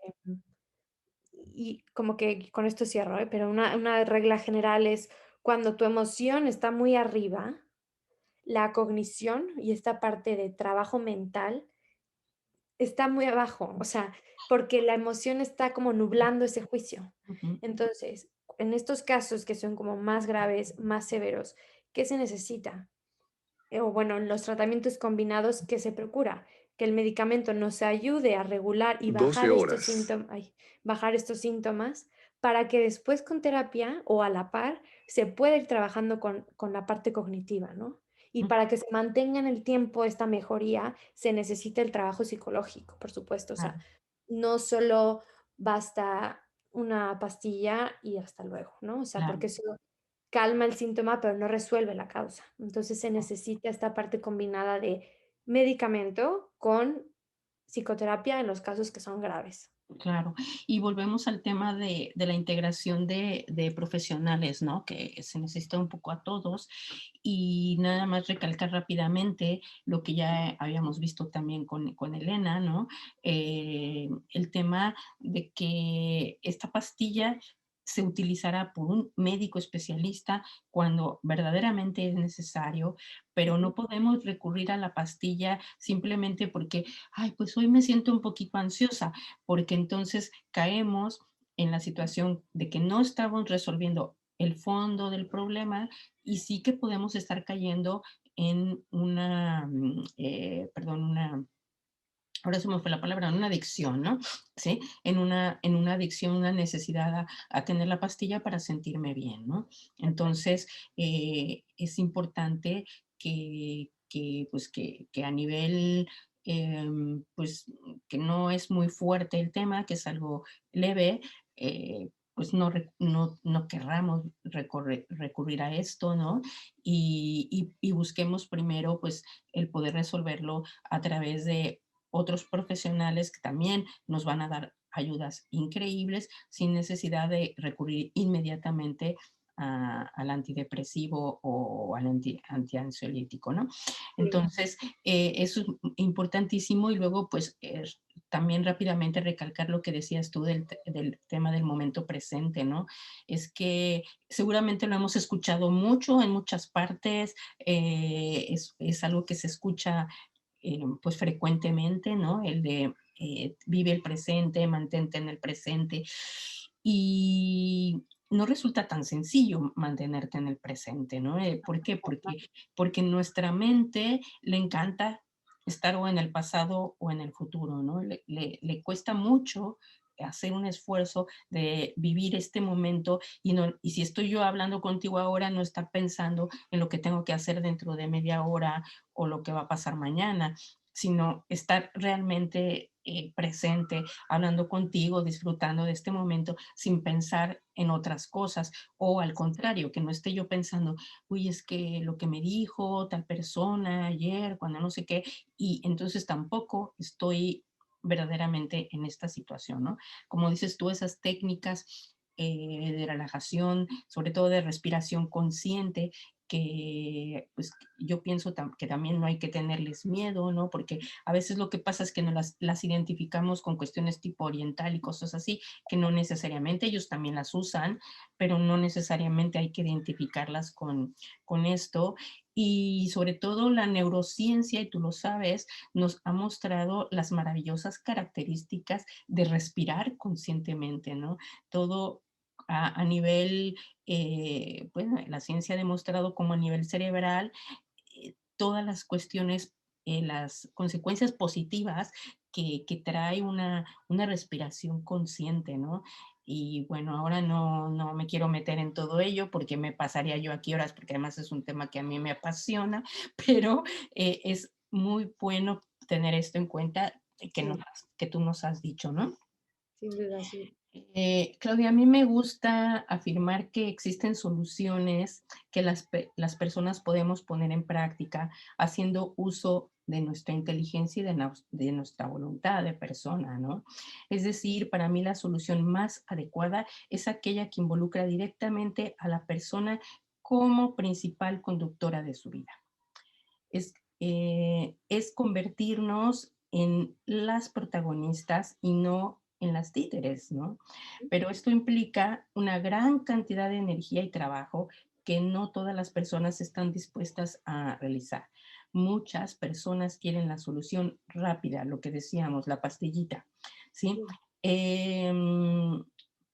y como que con esto cierro, ¿eh? Pero una regla general es cuando tu emoción está muy arriba, la cognición y esta parte de trabajo mental está muy abajo, o sea, porque la emoción está como nublando ese juicio. ujú, Entonces, en estos casos que son como más graves, más severos, ¿qué se necesita? O bueno, en los tratamientos combinados, ¿qué se procura? Que el medicamento nos ayude a regular y 12 horas. bajar estos síntomas para que después con terapia o a la par se pueda ir trabajando con la parte cognitiva, ¿no? Y Mm, para que se mantenga en el tiempo esta mejoría, se necesita el trabajo psicológico, por supuesto. O sea, claro, no solo basta una pastilla y hasta luego, ¿no? O sea, claro. porque eso calma el síntoma, pero no resuelve la causa. Entonces se necesita esta parte combinada de medicamento con psicoterapia en los casos que son graves. Claro, y volvemos al tema de la integración de profesionales, ¿no? Que se necesita un poco a todos y nada más recalcar rápidamente lo que ya habíamos visto también con Elena, ¿no? El tema de que esta pastilla se utilizará por un médico especialista cuando verdaderamente es necesario, pero Ujú. no podemos recurrir a la pastilla simplemente porque, ay, pues hoy me siento un poquito ansiosa, porque entonces caemos en la situación de que no estamos resolviendo el fondo del problema y sí que podemos estar cayendo en una, perdón, una, ahora se me fue la palabra, una adicción, ¿no? ¿Sí? En una adicción, una necesidad a tener la pastilla para sentirme bien, ¿no? Entonces, es importante pues, que a nivel, pues, que no es muy fuerte el tema, que es algo leve, pues no querramos recurrir a esto, ¿no? Y busquemos primero, pues, el poder resolverlo a través de otros profesionales que también nos van a dar ayudas increíbles sin necesidad de recurrir inmediatamente al antidepresivo o al antiansiolítico, ¿no? Sí. Entonces, eso es importantísimo y luego, pues, también rápidamente recalcar lo que decías tú del tema del momento presente, ¿no? Es que seguramente lo hemos escuchado mucho en muchas partes, es algo que se escucha pues frecuentemente, ¿no? El de vive el presente, mantente en el presente. Y no resulta tan sencillo mantenerte en el presente, ¿no? ¿Por qué? Porque nuestra mente le encanta estar o en el pasado o en el futuro, ¿no? Le cuesta mucho hacer un esfuerzo de vivir este momento y, no, y si estoy yo hablando contigo ahora, no estar pensando en lo que tengo que hacer dentro de media hora o lo que va a pasar mañana, sino estar realmente presente, hablando contigo, disfrutando de este momento sin pensar en otras cosas o al contrario, que no esté yo pensando, uy, es que lo que me dijo tal persona ayer, cuando no sé qué, y entonces tampoco estoy verdaderamente en esta situación, ¿no? Como dices tú, esas técnicas de relajación, sobre todo de respiración consciente, que pues yo pienso que también no hay que tenerles miedo, ¿no? Porque a veces lo que pasa es que no las identificamos con cuestiones tipo oriental y cosas así, que no necesariamente ellos también las usan, pero no necesariamente hay que identificarlas con esto. Y sobre todo la neurociencia, y tú lo sabes, nos ha mostrado las maravillosas características de respirar conscientemente, ¿no? Todo a nivel bueno, la ciencia ha demostrado como a nivel cerebral, todas las cuestiones, las consecuencias positivas que trae una respiración consciente, ¿no? Y bueno, ahora no me quiero meter en todo ello porque me pasaría yo aquí horas, porque además es un tema que a mí me apasiona, pero es muy bueno tener esto en cuenta Sí, que tú nos has dicho, ¿no? sin duda, sí. Claudia, a mí me gusta afirmar que existen soluciones que las personas podemos poner en práctica haciendo uso de nuestra inteligencia y de nuestra voluntad de persona, ¿no? Es decir, para mí la solución más adecuada es aquella que involucra directamente a la persona como principal conductora de su vida. Es convertirnos en las protagonistas y no en las títeres, ¿no? Pero esto implica una gran cantidad de energía y trabajo que no todas las personas están dispuestas a realizar. Muchas personas quieren la solución rápida, lo que decíamos, la pastillita, ¿sí? Sí. Em,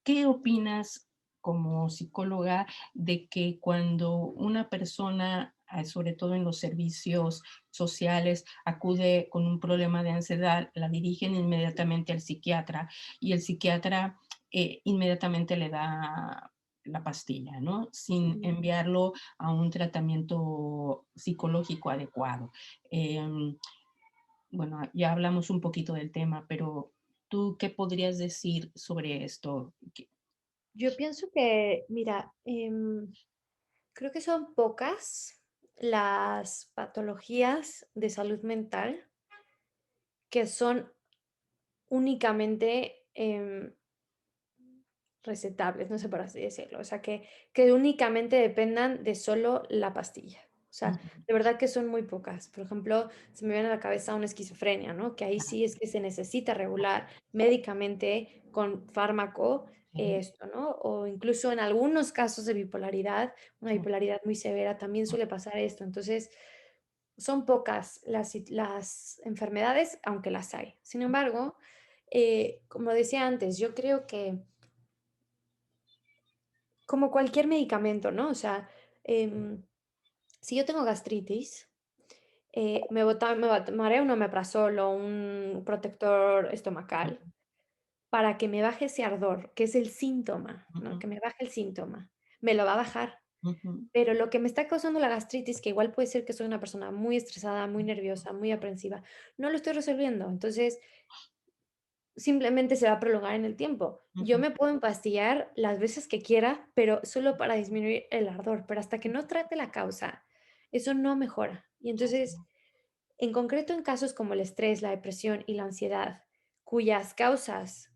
¿Qué opinas? como psicóloga de que cuando una persona, sobre todo en los servicios sociales, acude con un problema de ansiedad, la dirigen inmediatamente al psiquiatra y el psiquiatra inmediatamente le da la pastilla, ¿no? Sin Mm. enviarlo a un tratamiento psicológico adecuado. Em, bueno, ya hablamos un poquito del tema, pero ¿tú qué podrías decir sobre esto? Yo pienso que, mira, creo que son pocas las patologías de salud mental que son únicamente recetables, no sé por así decirlo, o sea, que únicamente dependan de solo la pastilla. O sea, Ujú, de verdad que son muy pocas. Por ejemplo, se me viene a la cabeza una esquizofrenia, ¿no? Que ahí claro, sí es que se necesita regular médicamente con fármaco sí, esto, ¿no? O incluso en algunos casos de bipolaridad, una mm, bipolaridad muy severa, también mm, suele pasar esto. Entonces, son pocas las enfermedades, aunque las hay. Sin embargo, como decía antes, yo creo que como cualquier medicamento, ¿no? O sea, em, si yo tengo gastritis, me tomaré un omeprazol o un protector estomacal para que me baje ese ardor, que es el síntoma, ¿no? ujú, Que me baje el síntoma. Me lo va a bajar. ujú, Pero lo que me está causando la gastritis, que igual puede ser que soy una persona muy estresada, muy nerviosa, muy aprensiva, no lo estoy resolviendo. Entonces, simplemente se va a prolongar en el tiempo. Yo ujú, me puedo empastillar las veces que quiera, pero solo para disminuir el ardor, pero hasta que no trate la causa, eso no mejora. Y entonces, en concreto en casos como el estrés, la depresión y la ansiedad, cuyas causas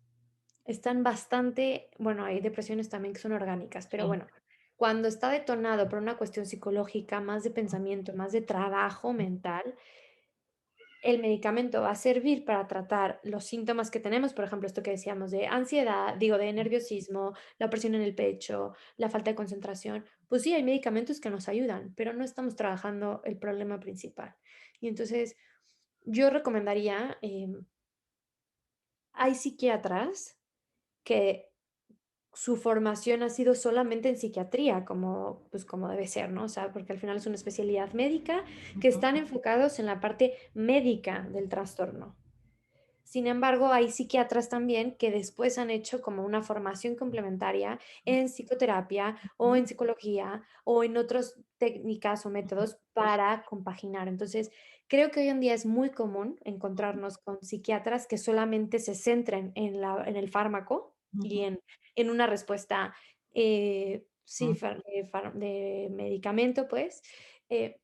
están bastante, bueno, hay depresiones también que son orgánicas, pero sí, bueno, cuando está detonado por una cuestión psicológica, más de pensamiento, más de trabajo mental, el medicamento va a servir para tratar los síntomas que tenemos, por ejemplo, esto que decíamos de ansiedad, digo, de nerviosismo, la presión en el pecho, la falta de concentración. Pues sí, hay medicamentos que nos ayudan, pero no estamos trabajando el problema principal. Y entonces, yo recomendaría, hay psiquiatras que su formación ha sido solamente en psiquiatría, como, pues, como debe ser, ¿no? O sea, porque al final es una especialidad médica que ujú, están enfocados en la parte médica del trastorno. Sin embargo, hay psiquiatras también que después han hecho como una formación complementaria en psicoterapia o ujú, en psicología o en otras técnicas o métodos para compaginar. Entonces, creo que hoy en día es muy común encontrarnos con psiquiatras que solamente se centren en el fármaco y ujú, en una respuesta, sí, ujú, de medicamento, pues, eh,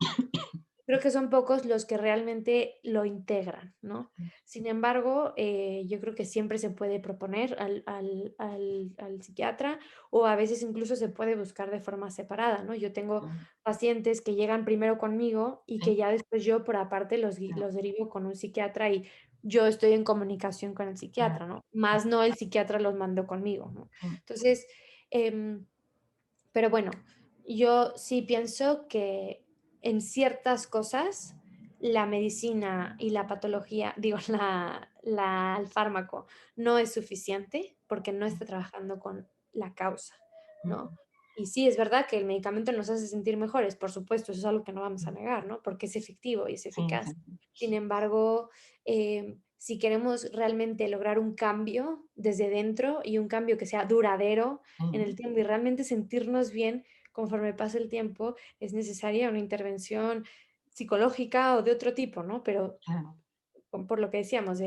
creo que son pocos los que realmente lo integran, ¿no? Sin embargo, yo creo que siempre se puede proponer al psiquiatra o a veces incluso se puede buscar de forma separada, ¿no? Yo tengo ujú, pacientes que llegan primero conmigo y que sí, ya después yo por aparte claro, los derivo con un psiquiatra y yo estoy en comunicación con el claro, psiquiatra, ¿no? Más no el psiquiatra los mandó conmigo, ¿no? mm, Entonces, em, pero bueno, yo sí pienso que en ciertas cosas la medicina y la patología, digo, el fármaco no es suficiente porque no está trabajando con la causa, ¿no? ujú, Y sí, es verdad que el medicamento nos hace sentir mejores, por supuesto, eso es algo que no vamos a ujú, negar, ¿no? Porque es efectivo y es sí, sí, eficaz. Sin embargo, si queremos realmente lograr un cambio desde dentro y un cambio que sea duradero, en ujú, el tiempo y realmente sentirnos bien conforme pasa el tiempo, es necesaria una intervención psicológica o de otro tipo, ¿no? Pero claro, por lo que decíamos,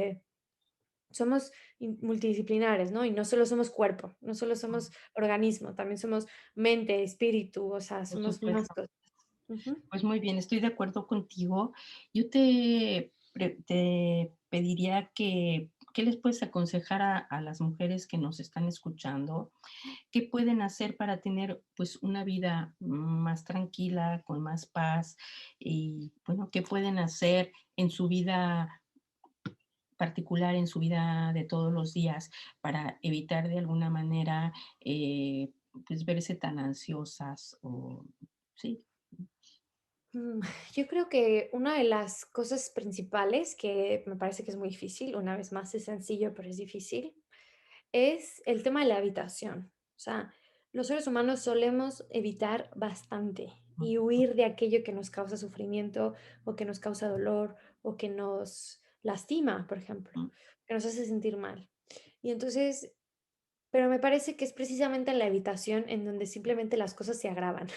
somos multidisciplinares, ¿no? Y no solo somos cuerpo, no solo somos organismo, también somos mente, espíritu, o sea, por somos más supuesto. cosas. Ujú. Pues muy bien, estoy de acuerdo contigo. Yo te pediría que, ¿qué les puedes aconsejar a las mujeres que nos están escuchando? ¿Qué pueden hacer para tener, pues, una vida más tranquila, con más paz? Y, bueno, ¿qué pueden hacer en su vida particular, en su vida de todos los días, para evitar de alguna manera, pues, verse tan ansiosas o sí? Mm, Yo creo que una de las cosas principales que me parece que es muy difícil, una vez más es sencillo, pero es difícil, es el tema de la habitación. O sea, los seres humanos solemos evitar bastante y huir de aquello que nos causa sufrimiento o que nos causa dolor o que nos lastima, por ejemplo, Ujú, que nos hace sentir mal. Y entonces, pero me parece que es precisamente en la evitación en donde simplemente las cosas se agravan.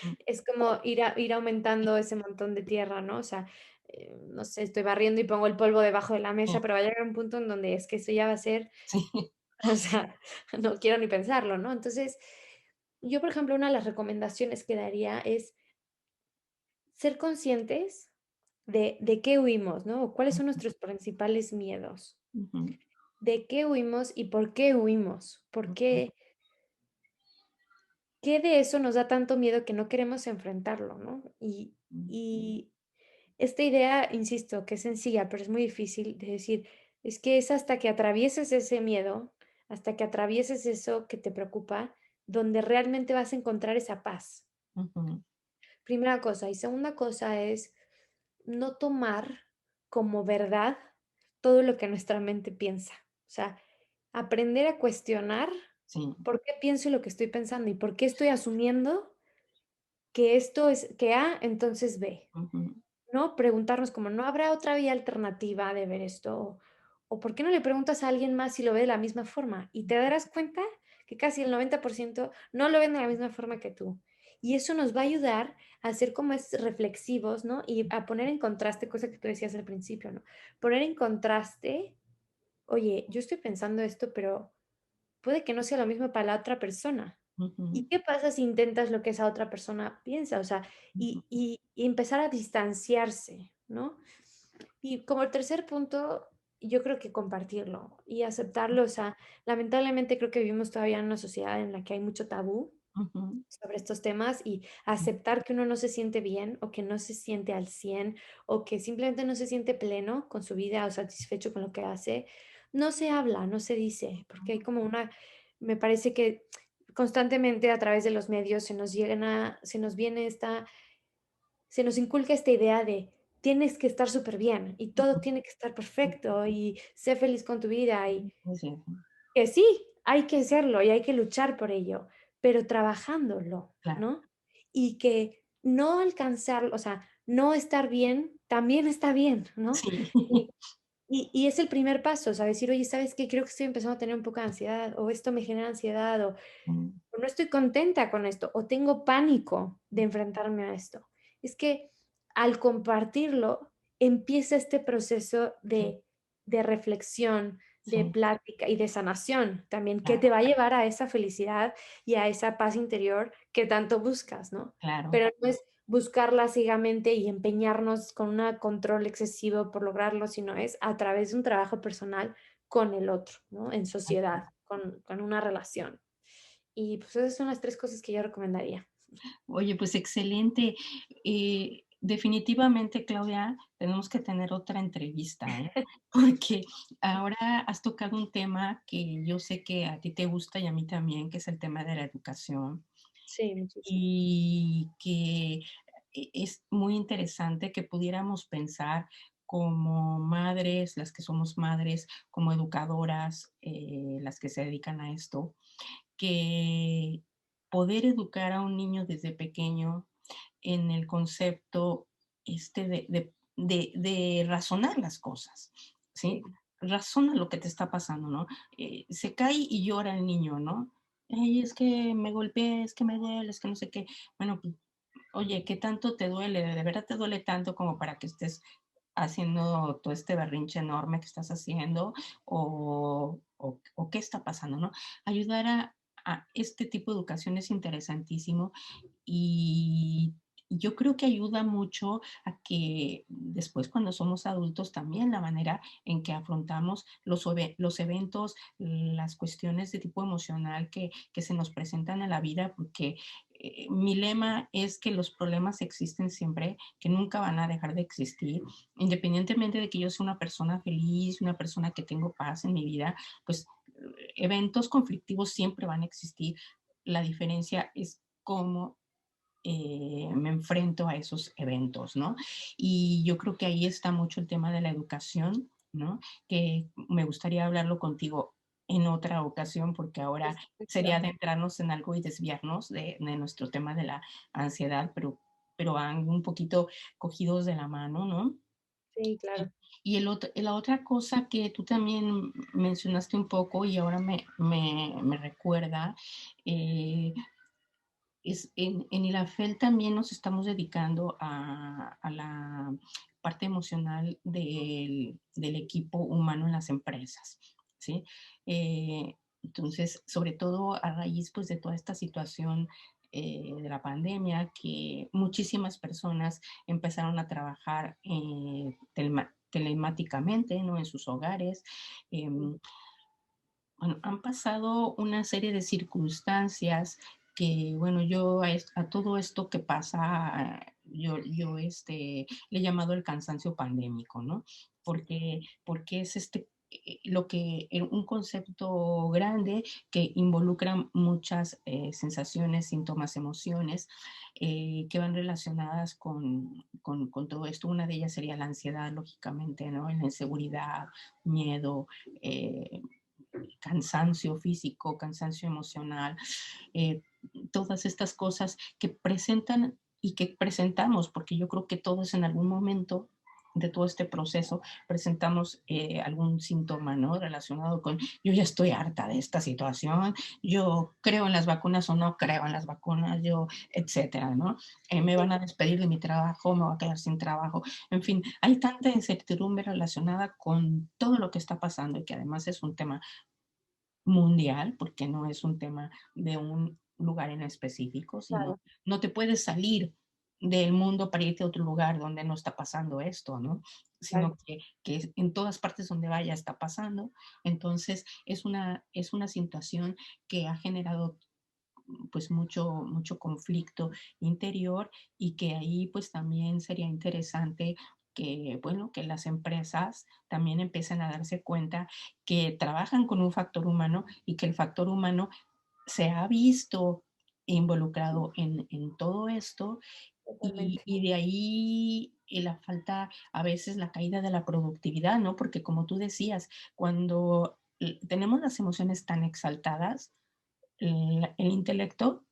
ujú. Es como ir aumentando ese montón de tierra, ¿no? O sea, no sé, estoy barriendo y pongo el polvo debajo de la mesa, pero va a llegar un punto en donde es que eso ya va a ser, Sí, o sea, no quiero ni pensarlo, ¿no? Entonces, yo, por ejemplo, una de las recomendaciones que daría es ser conscientes de qué huimos, ¿no? O cuáles son nuestros principales miedos, ujú, de qué huimos y por qué huimos, por ujú, qué, qué de eso nos da tanto miedo que no queremos enfrentarlo, ¿no? Y esta idea, insisto, que es sencilla, pero es muy difícil de decir, es que es hasta que atravieses ese miedo, hasta que atravieses eso que te preocupa, donde realmente vas a encontrar esa paz. ujú, Primera cosa. Y segunda cosa es no tomar como verdad todo lo que nuestra mente piensa. O sea, aprender a cuestionar sí, por qué pienso lo que estoy pensando y por qué estoy asumiendo que esto es que A, entonces B. ujú, ¿No? Preguntarnos como, ¿no habrá otra vía alternativa de ver esto? O ¿por qué no le preguntas a alguien más si lo ve de la misma forma? Y te darás cuenta que casi el 90% no lo ven de la misma forma que tú. Y eso nos va a ayudar a ser como es reflexivos, ¿no? Y a poner en contraste, cosa que tú decías al principio, ¿no? Poner en contraste, oye, yo estoy pensando esto, pero puede que no sea lo mismo para la otra persona. ¿Y ujú, qué pasa si intentas lo que esa otra persona piensa? O sea, ujú, y empezar a distanciarse, ¿no? Y como el tercer punto, yo creo que compartirlo y aceptarlo. O sea, lamentablemente creo que vivimos todavía en una sociedad en la que hay mucho tabú ujú, sobre estos temas y aceptar que uno no se siente bien o que no se siente al 100 o que simplemente no se siente pleno con su vida o satisfecho con lo que hace, no se habla, no se dice, porque hay como una, me parece que constantemente a través de los medios se nos viene esta, se nos inculca esta idea de tienes que estar súper bien y todo tiene que estar perfecto y sé feliz con tu vida y ujú, sí, que sí, hay que hacerlo y hay que luchar por ello, pero trabajándolo, claro, ¿no? Y que no alcanzar, o sea, no estar bien también está bien, ¿no? sí. Y y es el primer paso, o sea, decir: "Oye, ¿sabes qué? Creo que estoy empezando a tener un poco de ansiedad, o esto me genera ansiedad, Mm, o no estoy contenta con esto, o tengo pánico de enfrentarme a esto". Es que al compartirlo, empieza este proceso sí, de reflexión, de sí, plática y de sanación también, que te claro, va a llevar a esa felicidad y a esa paz interior que tanto buscas, ¿no? claro. Pero no es buscarla ciegamente y empeñarnos con un control excesivo por lograrlo, sino es a través de un trabajo personal con el otro, ¿no? En sociedad, con una relación. Y, pues, esas son las 3 cosas que yo recomendaría. Oye, pues excelente. Definitivamente, Claudia, tenemos que tener otra entrevista, ¿eh? Porque ahora has tocado un tema que yo sé que a ti te gusta y a mí también, que es el tema de la educación, Sí, muchísimo. y que es muy interesante que pudiéramos pensar como madres, las que somos madres, como educadoras, las que se dedican a esto, que poder educar a un niño desde pequeño en el concepto de razonar las cosas, ¿sí? Sí, Razona lo que te está pasando, ¿no? Se cae y llora el niño, ¿no? Ay, es que me golpeé, es que me duele, es que no sé qué. Bueno, pues, oye, ¿qué tanto te duele? ¿De verdad te duele tanto como para que estés haciendo todo este berrinche enorme que estás haciendo? ¿O qué está pasando, no? Ayudar a este tipo de educación es interesantísimo y yo creo que ayuda mucho a que después, cuando somos adultos, también la manera en que afrontamos los eventos, las cuestiones de tipo emocional que se nos presentan en la vida, porque mi lema es que los problemas existen siempre, que nunca van a dejar de existir, independientemente de que yo sea una persona feliz, una persona que tengo paz en mi vida, pues eventos conflictivos siempre van a existir. La diferencia es cómo me enfrento a esos eventos, ¿no? Y yo creo que ahí está mucho el tema de la educación, ¿no? Que me gustaría hablarlo contigo. en otra ocasión, porque ahora sería Perfecto. adentrarnos en algo y desviarnos de nuestro tema de la ansiedad, pero van un poquito cogidos de la mano, ¿no? Sí, claro. Y la otra cosa que tú también mencionaste un poco y ahora me recuerda, eh, es en ILAFEL también nos estamos dedicando a la parte emocional del equipo humano en las empresas, ¿sí? Entonces, sobre todo a raíz, pues, de toda esta situación, de la pandemia, que muchísimas personas empezaron a trabajar, telemáticamente, ¿no? En sus hogares, Sí, em, bueno, han pasado una serie de circunstancias que, bueno, yo a todo esto que pasa, le he llamado el cansancio pandémico, ¿no? sí, Porque es un concepto grande que involucra muchas sensaciones, síntomas, emociones que van relacionadas con todo esto. Una de ellas sería la ansiedad, lógicamente, ¿no? La inseguridad, miedo, eh, cansancio físico, cansancio emocional, eh, todas estas cosas que presentan y que presentamos, porque yo creo que todos en algún momento de todo este proceso presentamos algún síntoma, ¿no? Relacionado con, yo ya estoy harta de esta situación, yo creo en las vacunas o no creo en las vacunas, yo, etcétera, ¿no? Me sí, van a despedir de mi trabajo, me voy a quedar sin trabajo, en fin, hay tanta incertidumbre relacionada con todo lo que está pasando y que además es un tema mundial, porque no es un tema de un lugar en específico, sino claro, no te puedes salir del mundo para irte a otro lugar donde no está pasando esto, ¿no? Sino exacto. que en todas partes donde vaya está pasando. Entonces, es una situación que ha generado pues mucho conflicto interior y que ahí pues también sería interesante que, bueno, que las empresas también empiecen a darse cuenta que trabajan con un factor humano y que el factor humano se ha visto involucrado en todo esto Totalmente. y de ahí la falta, a veces la caída de la productividad, ¿no? Porque como tú decías, cuando tenemos las emociones tan exaltadas, el intelecto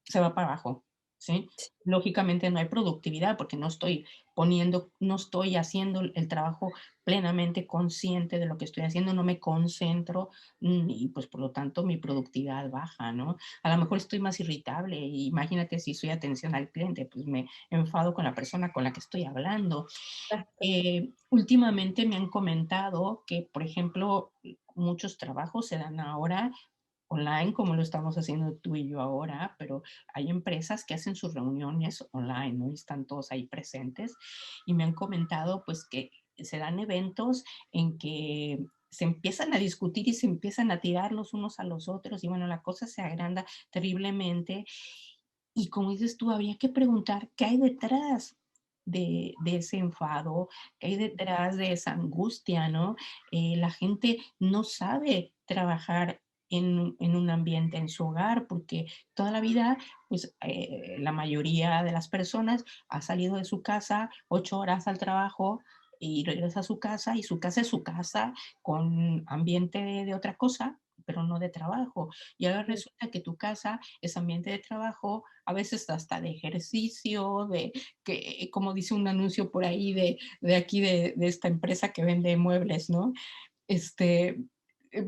se va para abajo, ¿sí? Lógicamente no hay productividad porque no estoy haciendo el trabajo plenamente consciente de lo que estoy haciendo, no me concentro y pues por lo tanto mi productividad baja, ¿no? A lo mejor estoy más irritable, imagínate si soy atención al cliente, pues me enfado con la persona con la que estoy hablando. Exacto. Últimamente me han comentado que, por ejemplo, muchos trabajos se dan ahora online, como lo estamos haciendo tú y yo ahora, pero hay empresas que hacen sus reuniones online, ¿no? Y están todos ahí presentes. Y me han comentado, pues, que se dan eventos en que se empiezan a discutir y se empiezan a tirar los unos a los otros y bueno, la cosa se agranda terriblemente. Y como dices tú, habría que preguntar qué hay detrás de ese enfado, qué hay detrás de esa angustia, ¿no? La gente no sabe trabajar en un ambiente en su hogar porque toda la vida, pues la mayoría de las personas ha salido de su casa 8 horas al trabajo y regresa a su casa y su casa es su casa con ambiente de otra cosa, pero no de trabajo. Y ahora Sí, resulta que tu casa es ambiente de trabajo, a veces hasta de ejercicio, de que, como dice un anuncio por ahí de aquí de esta empresa que vende muebles, ¿no? Este,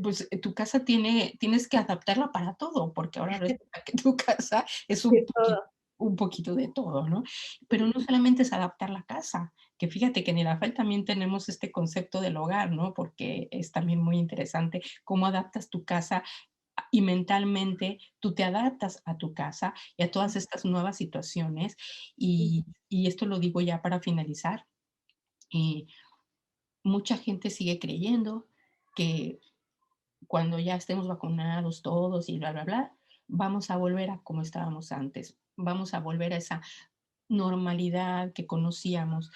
pues tu casa tienes que adaptarla para todo, porque ahora resulta que tu casa es de todo. un poquito de todo, ¿no? Pero Sí, no solamente es adaptar la casa, que fíjate que en Irafel también tenemos este concepto del hogar, ¿no? Porque es también muy interesante cómo adaptas tu casa y mentalmente tú te adaptas a tu casa y a todas estas nuevas situaciones. sí, Y esto lo digo ya para finalizar. eh, Mucha gente sigue creyendo que cuando ya estemos vacunados todos y bla, bla, bla, vamos a volver a como estábamos antes, vamos a volver a esa normalidad que conocíamos.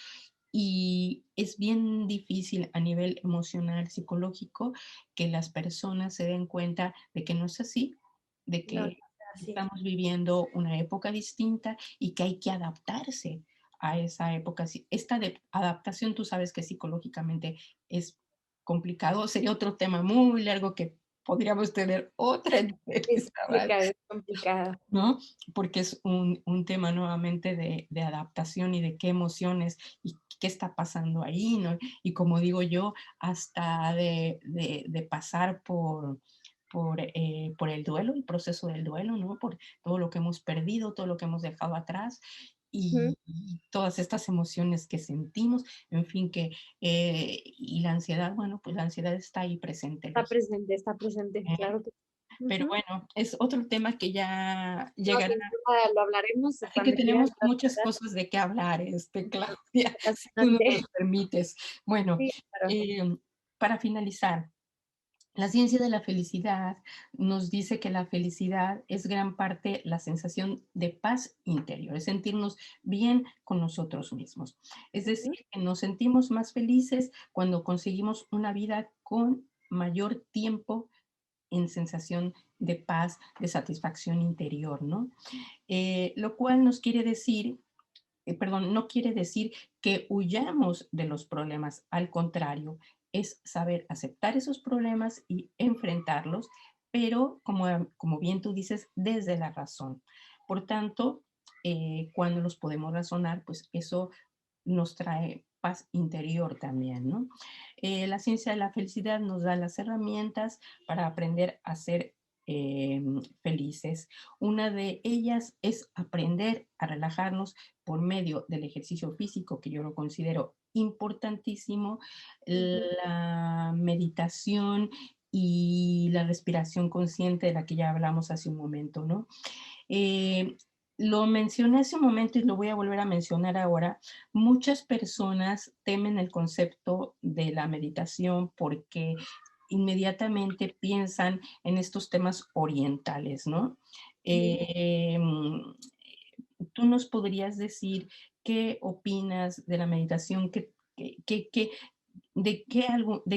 Y es bien difícil a nivel emocional, psicológico, que las personas se den cuenta de que no es así, de no, no que sea así. estamos viviendo una época distinta y que hay que adaptarse a esa época. Esta adaptación, tú sabes que psicológicamente es complicado, sería otro tema muy largo que podríamos tener otra Es entrevista más, complicado, es complicado. ¿no? Porque es un tema nuevamente de adaptación y de qué emociones y qué está pasando ahí, ¿no? Y como digo yo, hasta de pasar por el duelo, el proceso del duelo, ¿no? Por todo lo que hemos perdido, todo lo que hemos dejado atrás y todas estas emociones que sentimos, en fin, y la ansiedad, bueno, pues la ansiedad está ahí presente, Está presente, lógicamente, claro que sí. pero Ujú. bueno, es otro tema que ya No, llegará. sin duda lo hablaremos Así que cuando quieras. tenemos muchas cosas de qué hablar, Claudia, si tú nos lo Bastante. permites. Bueno, Sí, claro. em, para finalizar, la ciencia de la felicidad nos dice que la felicidad es gran parte la sensación de paz interior, es sentirnos bien con nosotros mismos. Es decir, Ujú, que nos sentimos más felices cuando conseguimos una vida con mayor tiempo en sensación de paz, de satisfacción interior, ¿no? Lo cual nos quiere decir, perdón, no quiere decir que huyamos de los problemas, al contrario, es saber aceptar esos problemas y enfrentarlos, pero como bien tú dices, desde la razón. Por tanto, cuando los podemos razonar, pues eso nos trae paz interior también, ¿no? La ciencia de la felicidad nos da las herramientas para aprender a ser felices. Una de ellas es aprender a relajarnos por medio del ejercicio físico, que yo lo considero importantísimo, ujú. la meditación y la respiración consciente de la que ya hablamos hace un momento, ¿no? Eh, lo mencioné hace un momento y lo voy a volver a mencionar ahora. Muchas personas temen el concepto de la meditación porque inmediatamente piensan en estos temas orientales, ¿no? Ujú. Em, ¿Tú nos podrías decir qué opinas de la meditación? ¿De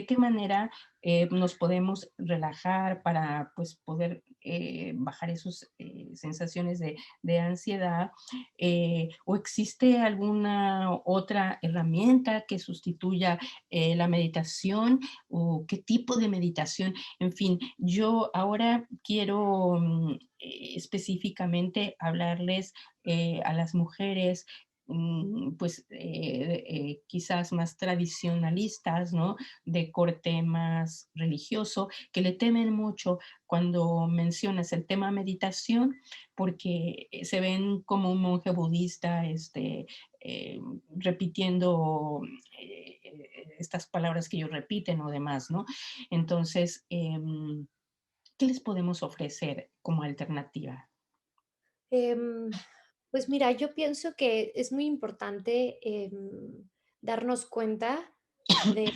qué manera nos podemos relajar para pues, poder bajar esas sensaciones de ansiedad? ¿O existe alguna otra herramienta que sustituya la meditación? ¿O qué tipo de meditación? En fin, yo ahora quiero específicamente hablarles a las mujeres pues quizás más tradicionalistas, ¿no? De corte más religioso, que le temen mucho cuando mencionas el tema meditación, porque se ven como un monje budista, eh, repitiendo estas palabras que ellos repiten o demás, ¿no? Entonces, ¿qué les podemos ofrecer como alternativa? Em, pues mira, yo pienso que es muy importante darnos cuenta de,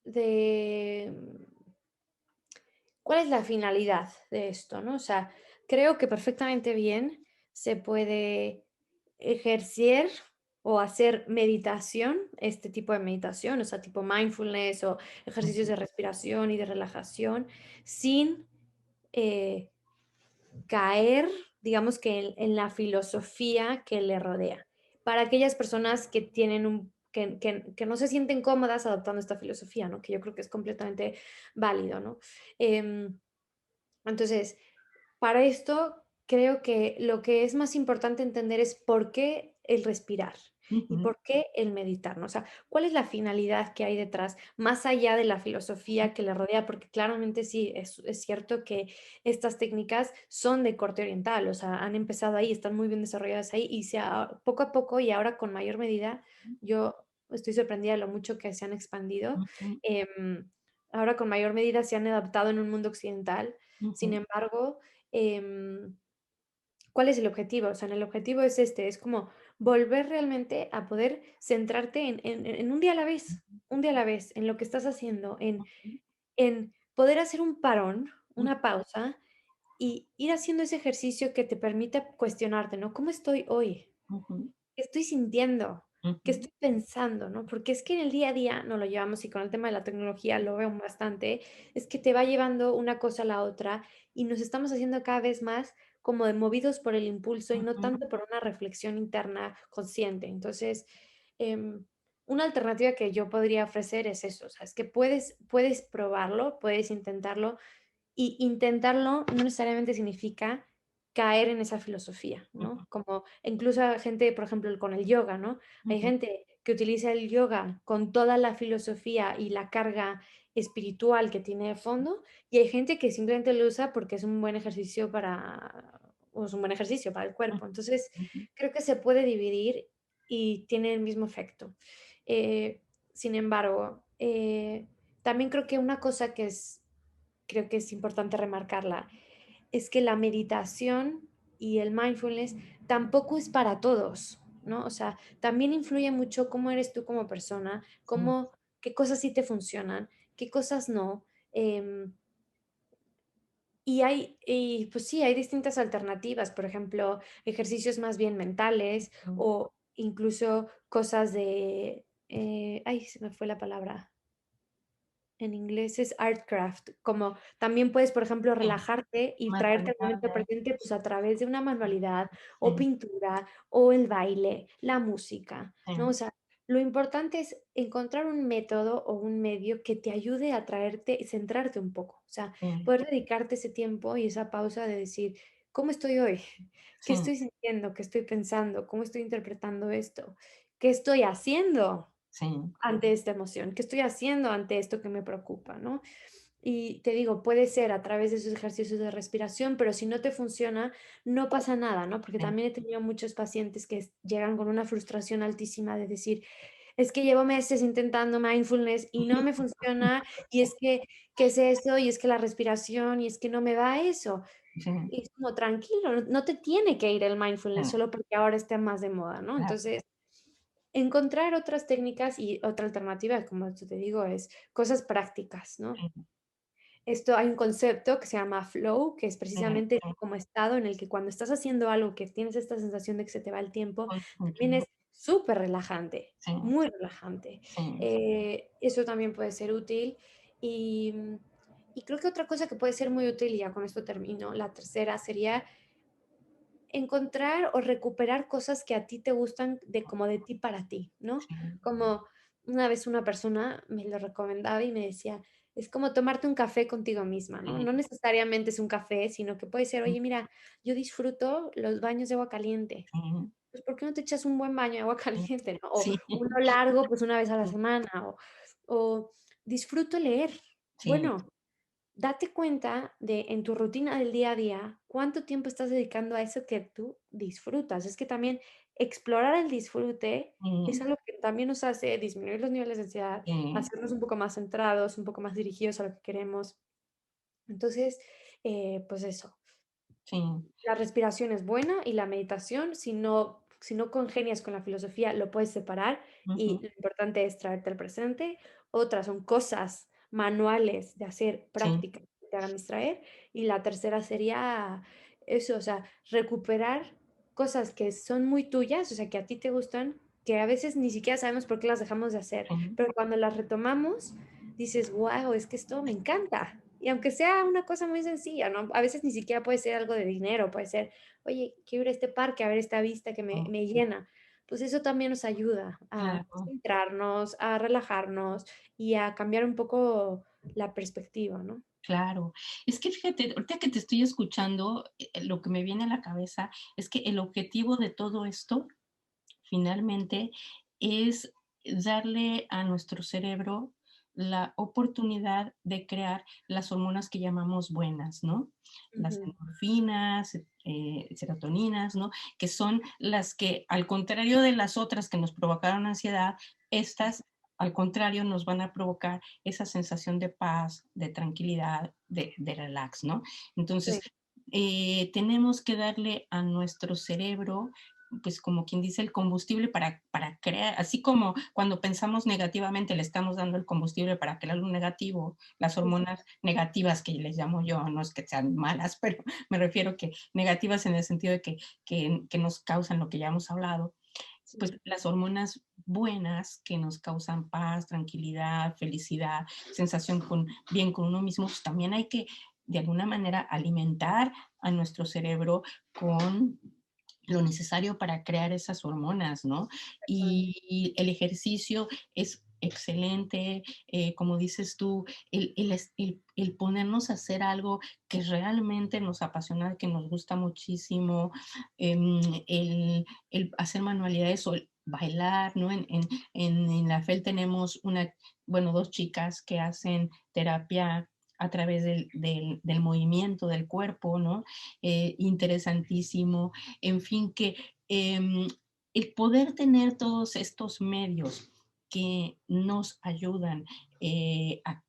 de cuál es la finalidad de esto, ¿no? O sea, creo que perfectamente bien se puede ejercer o hacer meditación, este tipo de meditación, o sea, tipo mindfulness o ejercicios Ujú, de respiración y de relajación, sin eh, caer, digamos que en la filosofía que le rodea. Para aquellas personas que tienen que no se sienten cómodas adoptando esta filosofía, ¿no? Que yo creo que es completamente válido, ¿no? Em, entonces, para esto, creo que lo que es más importante entender es por qué el respirar y ujú, por qué el meditar, ¿no? O sea, cuál es la finalidad que hay detrás, más allá de la filosofía que le rodea, porque claramente sí, es cierto que estas técnicas son de corte oriental, o sea, han empezado ahí, están muy bien desarrolladas ahí y poco a poco y ahora con mayor medida, yo estoy sorprendida de lo mucho que se han expandido. ujú, Ahora con mayor medida se han adaptado en un mundo occidental. Sin ujú, embargo, em, ¿cuál es el objetivo? O sea, el objetivo es este, es como volver realmente a poder centrarte en un día a la vez, un día a la vez, en lo que estás haciendo, en poder hacer un parón, ujú, una pausa y ir haciendo ese ejercicio que te permita cuestionarte, ¿no? ¿Cómo estoy hoy? ujú, ¿Qué estoy sintiendo? ¿Qué ujú, estoy pensando? ¿No? Porque es que en el día a día no lo llevamos y con el tema de la tecnología lo veo bastante, es que te va llevando una cosa a la otra y nos estamos haciendo cada vez más como de movidos por el impulso y no ujú, tanto por una reflexión interna consciente. Entonces, em, una alternativa que yo podría ofrecer es eso, o sea, es que puedes probarlo, puedes intentarlo, y intentarlo no necesariamente significa caer en esa filosofía, Ujú, ¿no? Como incluso hay gente, por ejemplo, con el yoga, ¿no? Hay ujú, gente que utiliza el yoga con toda la filosofía y la carga espiritual que tiene de fondo, y hay gente que simplemente lo usa porque es un buen ejercicio para o es un buen ejercicio para el cuerpo. Entonces, ujú, creo que se puede dividir y tiene el mismo efecto. Sin embargo, también creo que una cosa que creo que es importante remarcarla, es que la meditación y el mindfulness tampoco es para todos, ¿no? O sea, también influye mucho cómo eres tú como persona, sí, qué cosas sí te funcionan, qué cosas no. Y pues sí, hay distintas alternativas, por ejemplo, ejercicios más bien mentales ujú, o incluso cosas ay, se me fue la palabra. En inglés es art craft, como también puedes, por ejemplo, sí, relajarte y traerte al momento manualidades, presente, pues, a través de una manualidad, o sí, pintura, o el baile, la música, sí, ¿no? O sea, lo importante es encontrar un método o un medio que te ayude a traerte y centrarte un poco, o sea, sí, poder dedicarte ese tiempo y esa pausa de decir: "¿Cómo estoy hoy? ¿Qué sí, estoy sintiendo? ¿Qué estoy pensando? ¿Cómo estoy interpretando esto? ¿Qué estoy haciendo?". sí, Ante esta emoción, ¿qué estoy haciendo ante esto que me preocupa, no? Y te digo, puede ser a través de esos ejercicios de respiración, pero si no te funciona, no pasa nada, ¿no? Porque sí, también he tenido muchos pacientes que llegan con una frustración altísima de decir, es que llevo meses intentando mindfulness y no me funciona, y es que, ¿qué es eso? Y es que la respiración, y es que no me da eso. sí, Y es como tranquilo, no te tiene que ir el sí, mindfulness solo porque ahora esté más de moda, ¿no? claro, Entonces, encontrar otras técnicas y otra alternativa, como te digo, es cosas prácticas, ¿no? sí, Esto hay un concepto que se llama flow, que es sí, precisamente sí, este como estado en el que cuando estás haciendo algo que tienes esta sensación de que se te va el tiempo, también es súper relajante, sí, muy relajante. sí, Eso también puede ser útil. Y, y creo que otra cosa que puede ser muy útil, y ya con esto termino, la tercera sería encontrar o recuperar cosas que a ti te gustan de como de ti para ti, ¿no? sí, Como una vez una persona me lo recomendaba y me decía, es como tomarte un café contigo misma, ¿no? sí, No necesariamente es un café, sino que puede ser, sí, oye, mira, yo disfruto los baños de agua caliente. sí, Pues, ¿por qué no te echas un buen baño de agua sí, caliente, no? O sí, uno largo, pues una vez a la semana, o disfruto leer. sí, Bueno, date cuenta de en tu rutina del día a día, cuánto tiempo estás dedicando a eso que tú disfrutas. Es que también explorar el disfrute es algo que también nos hace disminuir los niveles de ansiedad, sí, hacernos un poco más centrados, un poco más dirigidos a lo que queremos. Entonces, pues eso, sí, la respiración es buena y la meditación, si no congenias con la filosofía, lo puedes separar y ujú, lo importante es traerte al presente. Otras son cosas manuales de hacer sí, prácticas que te hagan distraer. Y la tercera sería eso, o sea, recuperar cosas que son muy tuyas, o sea, que a ti te gustan, que a veces ni siquiera sabemos por qué las dejamos de hacer, sí, pero cuando las retomamos, dices, wow, es que esto me encanta. Y aunque sea una cosa muy sencilla, ¿no? A veces ni siquiera puede ser algo de dinero, puede ser, oye, quiero ir a este parque a ver esta vista que me, sí, me llena. Pues eso también nos ayuda a claro. centrarnos, a relajarnos y a cambiar un poco la perspectiva, ¿no? Claro. Es que fíjate, ahorita que te estoy escuchando, lo que me viene a la cabeza es que el objetivo de todo esto, finalmente, es darle a nuestro cerebro la oportunidad de crear las hormonas que llamamos buenas, ¿no? Las Ujú, endorfinas, serotoninas, ¿no? Que son las que, al contrario de las otras que nos provocaron ansiedad, estas, al contrario, nos van a provocar esa sensación de paz, de tranquilidad, de relax, ¿no? Entonces, sí, tenemos que darle a nuestro cerebro pues como quien dice, el combustible para crear, así como cuando pensamos negativamente le estamos dando el combustible para crear lo negativo, las sí, sí, hormonas negativas que les llamo yo, no es que sean malas, pero me refiero que negativas en el sentido de que nos causan lo que ya hemos hablado, pues sí. las hormonas buenas que nos causan paz, tranquilidad, felicidad, sensación bien con uno mismo, pues también hay que de alguna manera alimentar a nuestro cerebro con lo necesario para crear esas hormonas, ¿no? Y el ejercicio es excelente, como dices tú, el ponernos a hacer algo que realmente nos apasiona, que nos gusta muchísimo, el hacer manualidades o el bailar, ¿no? En la FEL tenemos bueno, 2 chicas que hacen terapia a través del movimiento del cuerpo, ¿no? Interesantísimo. En fin, que el poder tener todos estos medios que nos ayudan,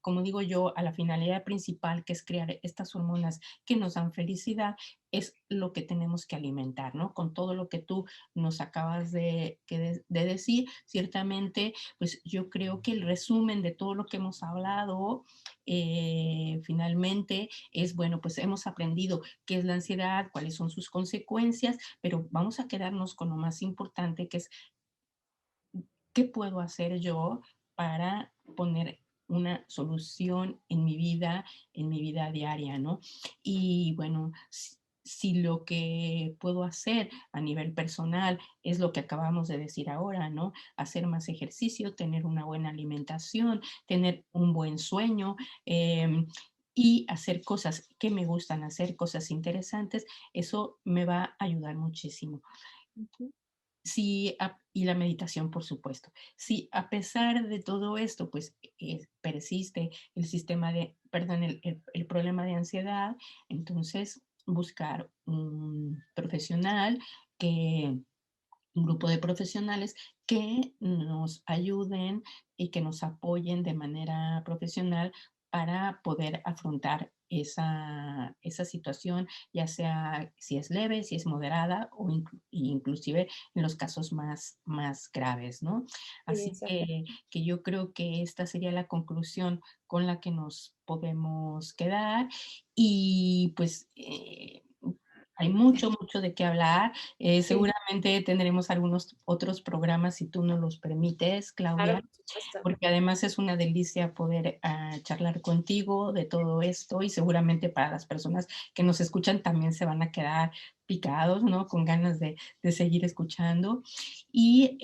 como digo yo, a la finalidad principal, que es crear estas hormonas que nos dan felicidad, es lo que tenemos que alimentar, ¿no? Con todo lo que tú nos acabas de decir, ciertamente, pues yo creo que el resumen de todo lo que hemos hablado, finalmente, es, bueno, pues hemos aprendido qué es la ansiedad, cuáles son sus consecuencias, pero vamos a quedarnos con lo más importante, que es qué puedo hacer yo para poner una solución en mi vida diaria, ¿no? Y bueno, si lo que puedo hacer a nivel personal es lo que acabamos de decir ahora, ¿no? Hacer más ejercicio, tener una buena alimentación, tener un buen sueño, y hacer cosas que me gustan hacer, cosas interesantes, eso me va a ayudar muchísimo. Ujú. Sí, y la meditación, por supuesto. Si a pesar de todo esto, pues, persiste el sistema de perdón, el problema de ansiedad, entonces buscar un profesional que un grupo de profesionales que nos ayuden y que nos apoyen de manera profesional para poder afrontar esa situación, ya sea si es leve, si es moderada o inclusive en los casos más graves, ¿no? Sí, Así exacto. que yo creo que esta sería la conclusión con la que nos podemos quedar y pues hay mucho, mucho de qué hablar. Sí, Seguramente tendremos algunos otros programas si tú nos los permites, claro, Claudia, por supuesto. porque además es una delicia poder charlar contigo de todo esto y seguramente para las personas que nos escuchan también se van a quedar picados, ¿no? Con ganas de seguir escuchando. Y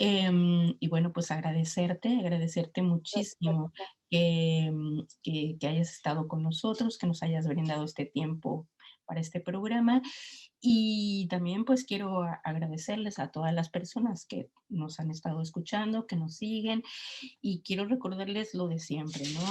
bueno, pues agradecerte muchísimo que hayas estado con nosotros, que nos hayas brindado este tiempo para este programa. Y también pues quiero agradecerles a todas las personas que nos han estado escuchando, que nos siguen y quiero recordarles lo de siempre, ¿no?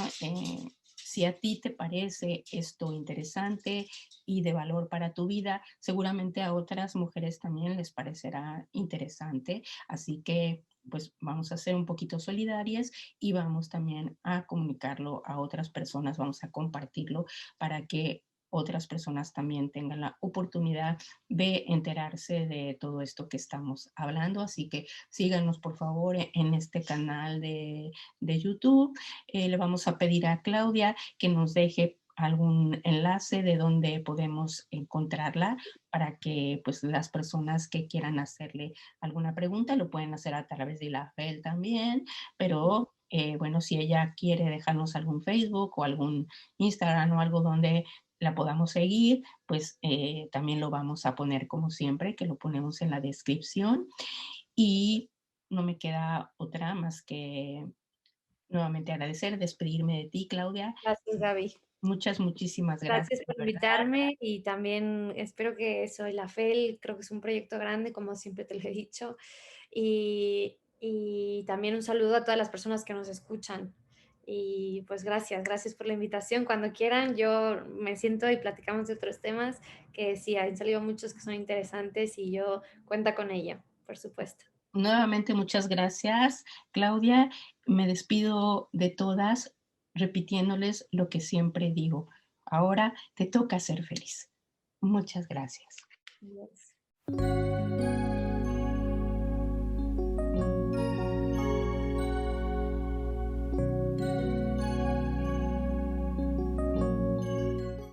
Si a ti te parece esto interesante y de valor para tu vida, seguramente a otras mujeres también les parecerá interesante. Así que pues vamos a ser un poquito solidarias y vamos también a comunicarlo a otras personas, vamos a compartirlo para que otras personas también tengan la oportunidad de enterarse de todo esto que estamos hablando. Así que síganos por favor en este canal de YouTube. Le vamos a pedir a Claudia que nos deje algún enlace de donde podemos encontrarla para que pues las personas que quieran hacerle alguna pregunta lo pueden hacer a través de la FEL también, pero bueno, si ella quiere dejarnos algún Facebook o algún Instagram o algo donde la podamos seguir, pues también lo vamos a poner como siempre, que lo ponemos en la descripción. Y no me queda otra más que nuevamente agradecer, despedirme de ti, Claudia. Gracias, Gaby. Muchísimas gracias, Gracias de por verdad. invitarme y también espero que Soy la FEL, creo que es un proyecto grande, como siempre te lo he dicho. Y también un saludo a todas las personas que nos escuchan. Y pues gracias por la invitación. Cuando quieran, yo me siento y platicamos de otros temas que sí, han salido muchos que son interesantes y yo cuenta con ella, por supuesto. Nuevamente, muchas gracias, Claudia. Me despido de todas repitiéndoles lo que siempre digo. Ahora te toca ser feliz. Muchas gracias. Yes.